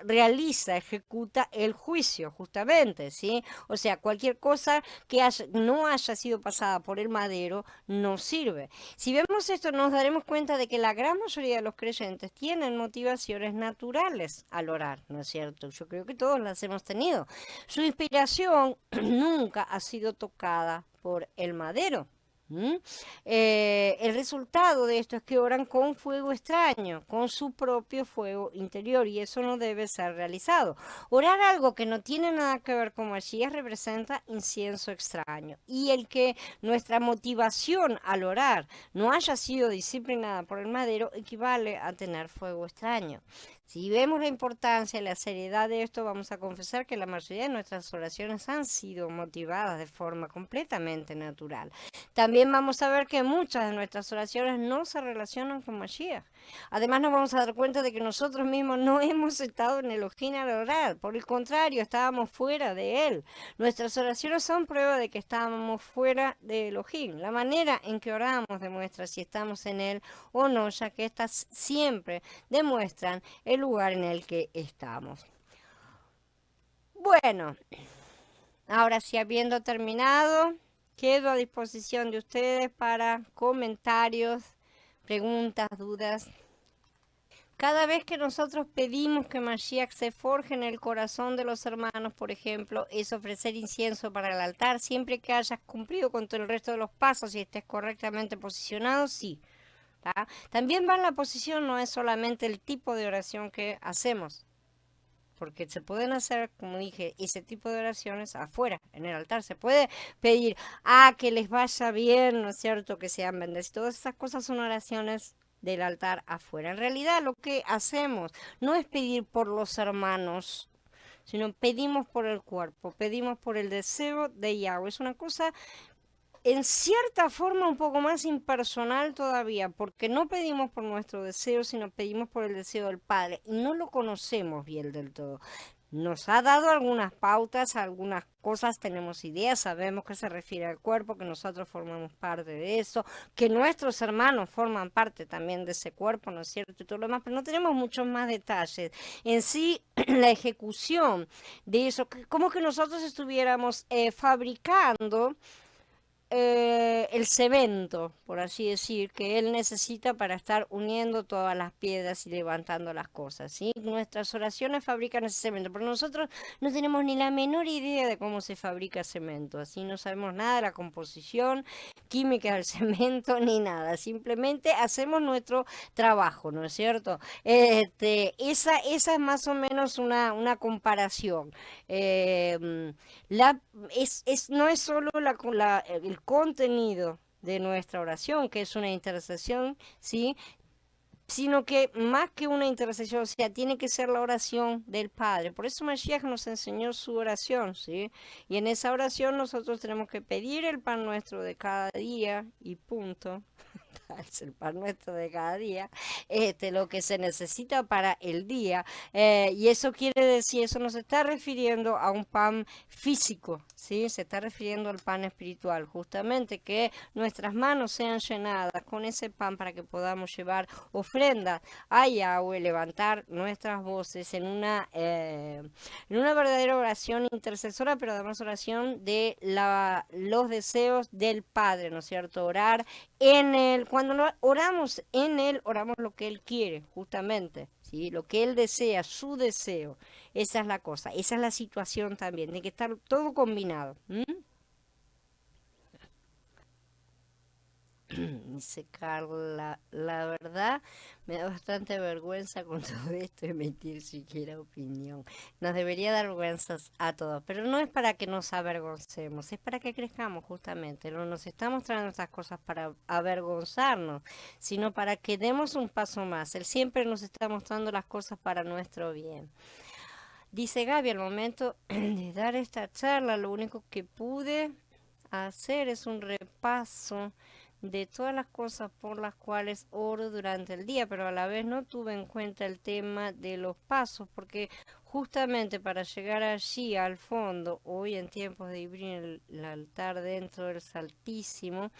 realiza, ejecuta el juicio, justamente, ¿sí? O sea, cualquier cosa que no haya sido pasada por el madero no sirve. Si vemos esto, nos daremos cuenta de que la gran mayoría de los creyentes tienen motivaciones naturales al orar, ¿no es cierto? Yo creo que todos las hemos tenido. Su inspiración nunca ha sido tocada por el madero. El resultado de esto es que oran con fuego extraño, con su propio fuego interior, y eso no debe ser realizado. Orar algo que no tiene nada que ver con Mashiach representa incienso extraño, y el que nuestra motivación al orar no haya sido disciplinada por el madero equivale a tener fuego extraño. Si vemos la importancia y la seriedad de esto, vamos a confesar que la mayoría de nuestras oraciones han sido motivadas de forma completamente natural. También vamos a ver que muchas de nuestras oraciones no se relacionan con Mashiach. Además, nos vamos a dar cuenta de que nosotros mismos no hemos estado en Elohim al orar. Por el contrario, estábamos fuera de él. Nuestras oraciones son prueba de que estábamos fuera de Elohim. La manera en que oramos demuestra si estamos en él o no, ya que estas siempre demuestran el lugar en el que estamos. Bueno, ahora sí, habiendo terminado, quedo a disposición de ustedes para comentarios, preguntas, dudas. Cada vez que nosotros pedimos que Mashiach se forje en el corazón de los hermanos, por ejemplo, es ofrecer incienso para el altar, siempre que hayas cumplido con todo el resto de los pasos y estés correctamente posicionado, sí. ¿tá? También va en la posición, no es solamente el tipo de oración que hacemos, porque se pueden hacer, como dije, ese tipo de oraciones afuera, en el altar. Se puede pedir, que les vaya bien, ¿no es cierto?, que sean bendecidos. Todas esas cosas son oraciones del altar afuera. En realidad lo que hacemos no es pedir por los hermanos, sino pedimos por el cuerpo, pedimos por el deseo de Yahweh. Es una cosa en cierta forma un poco más impersonal todavía, porque no pedimos por nuestro deseo, sino pedimos por el deseo del Padre, y no lo conocemos bien del todo. Nos ha dado algunas pautas, algunas cosas, tenemos ideas, sabemos que se refiere al cuerpo, que nosotros formamos parte de eso, que nuestros hermanos forman parte también de ese cuerpo, ¿no es cierto? Y todo lo demás, pero no tenemos muchos más detalles. En sí, la ejecución de eso, como que nosotros estuviéramos fabricando el cemento, por así decir, que él necesita para estar uniendo todas las piedras y levantando las cosas, ¿sí? Nuestras oraciones fabrican ese cemento, pero nosotros no tenemos ni la menor idea de cómo se fabrica cemento, así no sabemos nada de la composición química del cemento ni nada, simplemente hacemos nuestro trabajo, ¿no es cierto? Esa es más o menos una comparación. Eh, la, no es solo el contenido de nuestra oración, que es una intercesión, ¿sí? Sino que más que una intercesión, o sea, tiene que ser la oración del Padre. Por eso Mashiach nos enseñó su oración, ¿sí? Y en esa oración nosotros tenemos que pedir el pan nuestro de cada día y punto. Es el pan nuestro de cada día, lo que se necesita para el día. Y eso quiere decir, eso nos está refiriendo a un pan físico, ¿sí? Se está refiriendo al pan espiritual, justamente que nuestras manos sean llenadas con ese pan para que podamos llevar ofrendas a Yahweh, levantar nuestras voces en una verdadera oración intercesora, pero además oración de los deseos del Padre, ¿no es cierto? Orar en él, cuando oramos en él, oramos lo que él quiere, justamente, ¿sí? Lo que él desea, su deseo. Esa es la cosa, esa es la situación también, de que estar todo combinado. Dice Carla, la verdad me da bastante vergüenza con todo esto emitir siquiera opinión. Nos debería dar vergüenzas a todos, pero no es para que nos avergoncemos, es para que crezcamos justamente. No nos estamos trayendo estas cosas para avergonzarnos, sino para que demos un paso más. Él siempre nos está mostrando las cosas para nuestro bien. Dice Gaby, al momento de dar esta charla, lo único que pude hacer es un repaso de todas las cosas por las cuales oro durante el día, pero a la vez no tuve en cuenta el tema de los pasos, porque justamente para llegar allí al fondo, hoy en tiempos de abrir el altar dentro del Santísimo,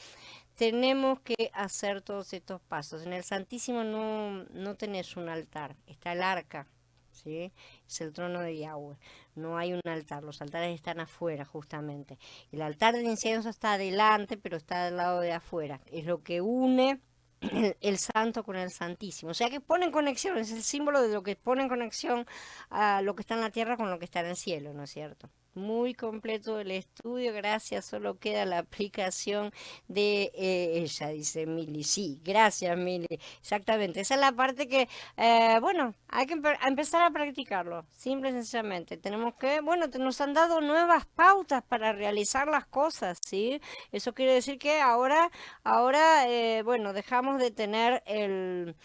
tenemos que hacer todos estos pasos. En el Santísimo no tenés un altar, está el arca, ¿sí? Es el trono de Yahweh. No hay un altar, los altares están afuera justamente. El altar de incienso está adelante, pero está del lado de afuera. Es lo que une el santo con el santísimo. O sea que pone en conexión, es el símbolo de lo que pone en conexión a lo que está en la tierra con lo que está en el cielo, ¿no es cierto? Muy completo el estudio, gracias, solo queda la aplicación de ella, dice Mili. Sí, gracias Mili, exactamente. Esa es la parte que, bueno, hay que empezar a practicarlo, simple y sencillamente. Tenemos que, bueno, nos han dado nuevas pautas para realizar las cosas, ¿sí? Eso quiere decir que ahora bueno, dejamos de tener el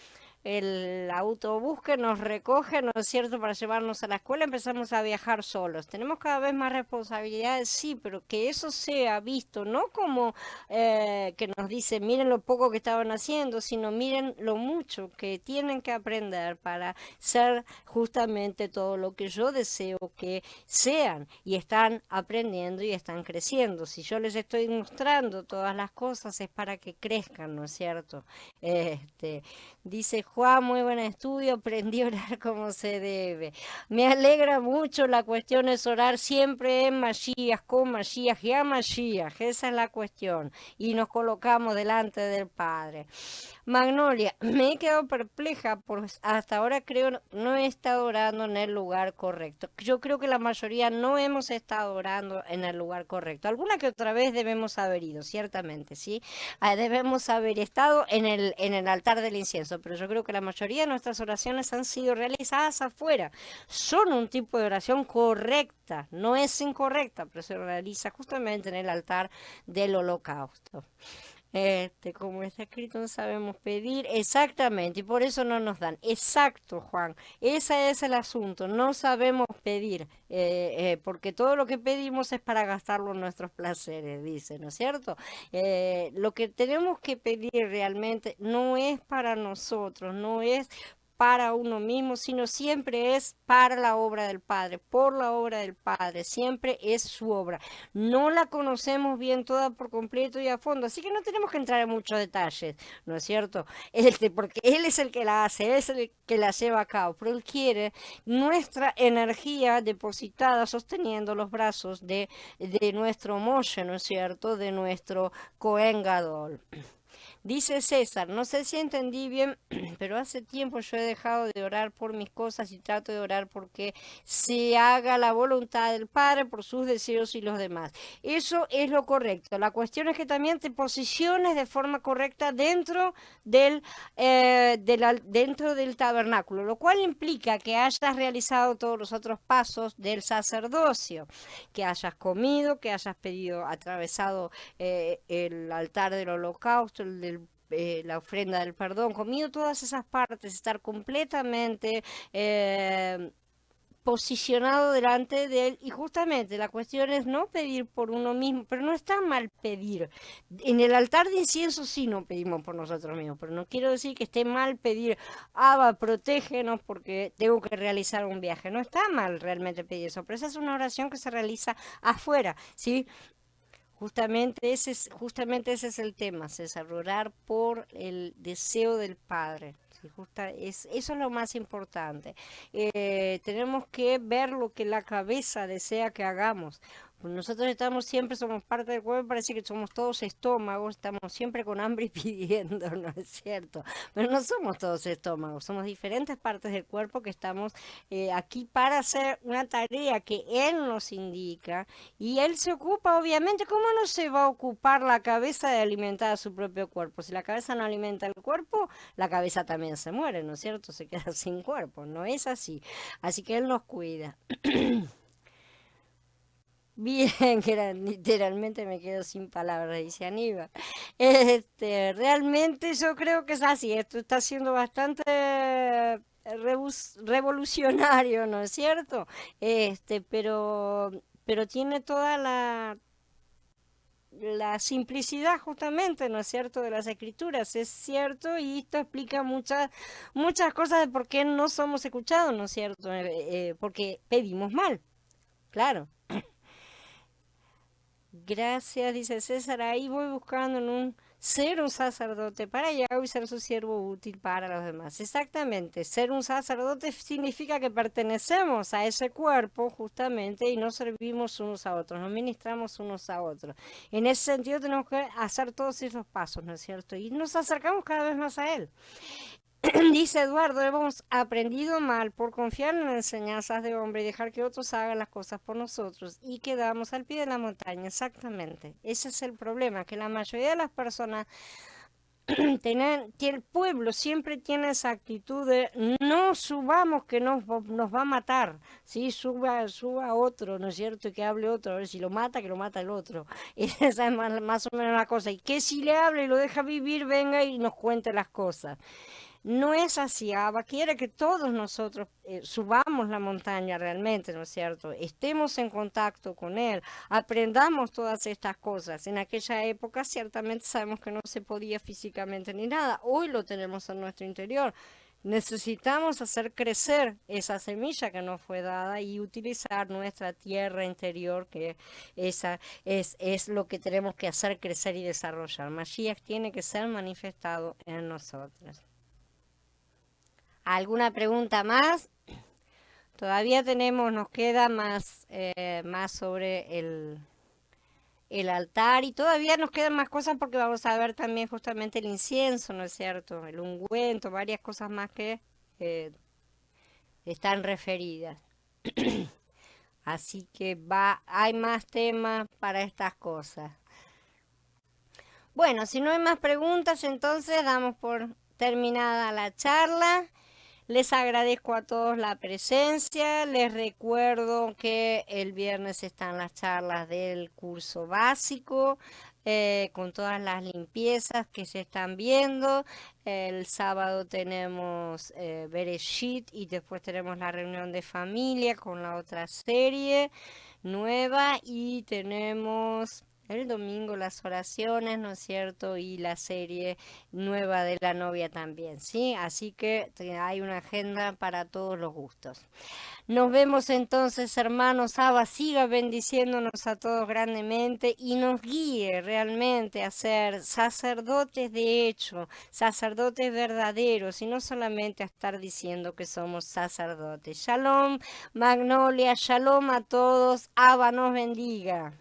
autobús que nos recoge, ¿no es cierto?, para llevarnos a la escuela, empezamos a viajar solos. Tenemos cada vez más responsabilidades, sí, pero que eso sea visto, no como que nos dicen, miren lo poco que estaban haciendo, sino miren lo mucho que tienen que aprender para ser justamente todo lo que yo deseo que sean, y están aprendiendo y están creciendo. Si yo les estoy mostrando todas las cosas es para que crezcan, ¿no es cierto? Dice Juan, muy buen estudio, aprendí a orar como se debe. Me alegra mucho, la cuestión es orar siempre en Mashiach, con Mashiach y a Mashiach, esa es la cuestión. Y nos colocamos delante del Padre. Magnolia, me he quedado perpleja, pues hasta ahora creo no he estado orando en el lugar correcto. Yo creo que la mayoría no hemos estado orando en el lugar correcto. Alguna que otra vez debemos haber ido, ciertamente, ¿sí? Debemos haber estado en el altar del incienso, pero yo creo que la mayoría de nuestras oraciones han sido realizadas afuera. Son un tipo de oración correcta, no es incorrecta, pero se realiza justamente en el altar del holocausto. Como está escrito, no sabemos pedir exactamente, y por eso no nos dan. Exacto, Juan, ese es el asunto, no sabemos pedir, porque todo lo que pedimos es para gastarlo en nuestros placeres, dice, ¿no es cierto? Lo que tenemos que pedir realmente no es para nosotros, no es para uno mismo, sino siempre es para la obra del Padre, por la obra del Padre, siempre es su obra. No la conocemos bien toda por completo y a fondo, así que no tenemos que entrar en muchos detalles, ¿no es cierto? Porque Él es el que la hace, Él es el que la lleva a cabo, pero Él quiere nuestra energía depositada, sosteniendo los brazos de nuestro Moshe, ¿no es cierto? De nuestro Cohen Gadol. Dice César, no sé si entendí bien, pero hace tiempo yo he dejado de orar por mis cosas y trato de orar porque se haga la voluntad del Padre por sus deseos y los demás. Eso es lo correcto. La cuestión es que también te posiciones de forma correcta dentro del tabernáculo, lo cual implica que hayas realizado todos los otros pasos del sacerdocio, que hayas comido, que hayas pedido, atravesado el altar del holocausto, la ofrenda del perdón, comido todas esas partes, estar completamente posicionado delante de Él. Y justamente la cuestión es no pedir por uno mismo, pero no está mal pedir. En el altar de incienso sí no pedimos por nosotros mismos, pero no quiero decir que esté mal pedir, Abba, protégenos porque tengo que realizar un viaje. No está mal realmente pedir eso, pero esa es una oración que se realiza afuera, ¿sí? Justamente ese es el tema, César, orar por el deseo del Padre. Sí, eso es lo más importante. Tenemos que ver lo que la cabeza desea que hagamos. Pues nosotros siempre somos parte del cuerpo, parece que somos todos estómagos, estamos siempre con hambre y pidiendo, ¿no es cierto? Pero no somos todos estómagos, somos diferentes partes del cuerpo que estamos aquí para hacer una tarea que Él nos indica y Él se ocupa, obviamente. ¿Cómo no se va a ocupar la cabeza de alimentar a su propio cuerpo? Si la cabeza no alimenta el cuerpo, la cabeza también se muere, ¿no es cierto? Se queda sin cuerpo, no es así. Así que Él nos cuida. Bien, literalmente me quedo sin palabras, dice Aníbal. Realmente yo creo que es así. Esto está siendo bastante revolucionario, ¿no es cierto? Pero tiene toda la simplicidad justamente, ¿no es cierto?, de las escrituras, es cierto, y esto explica muchas cosas de por qué no somos escuchados, ¿no es cierto? Porque pedimos mal, claro. Gracias, dice César. Ahí voy buscando ser un sacerdote para Yahweh y ser su siervo útil para los demás. Exactamente, ser un sacerdote significa que pertenecemos a ese cuerpo justamente y nos servimos unos a otros, nos ministramos unos a otros. En ese sentido tenemos que hacer todos esos pasos, ¿no es cierto? Y nos acercamos cada vez más a Él. Dice Eduardo, hemos aprendido mal por confiar en las enseñanzas de hombre y dejar que otros hagan las cosas por nosotros y quedamos al pie de la montaña. Exactamente. Ese es el problema, que la mayoría de las personas, el pueblo siempre tiene esa actitud de no subamos que nos va a matar, ¿sí? Suba otro, ¿no es cierto? Que hable otro, a ver si lo mata, que lo mata el otro. Esa es más o menos la cosa. Y que si le habla y lo deja vivir, venga y nos cuente las cosas. No es así. Abba quiere que todos nosotros subamos la montaña realmente, ¿no es cierto? Estemos en contacto con Él, aprendamos todas estas cosas. En aquella época ciertamente sabemos que no se podía físicamente ni nada. Hoy lo tenemos en nuestro interior. Necesitamos hacer crecer esa semilla que nos fue dada y utilizar nuestra tierra interior, que esa es lo que tenemos que hacer crecer y desarrollar. Mashiach tiene que ser manifestado en nosotros. ¿Alguna pregunta más? Todavía nos queda más sobre el altar y todavía nos quedan más cosas porque vamos a ver también justamente el incienso, ¿no es cierto? El ungüento, varias cosas más que están referidas. Así que hay más temas para estas cosas. Bueno, si no hay más preguntas, entonces damos por terminada la charla. Les agradezco a todos la presencia. Les recuerdo que el viernes están las charlas del curso básico con todas las limpiezas que se están viendo. El sábado tenemos Bereshit y después tenemos la reunión de familia con la otra serie nueva y tenemos El domingo las oraciones, ¿no es cierto? Y la serie nueva de la novia también, ¿sí? Así que hay una agenda para todos los gustos. Nos vemos entonces, hermanos. Abba siga bendiciéndonos a todos grandemente y nos guíe realmente a ser sacerdotes de hecho, sacerdotes verdaderos y no solamente a estar diciendo que somos sacerdotes. Shalom, Magnolia, shalom a todos. Abba nos bendiga.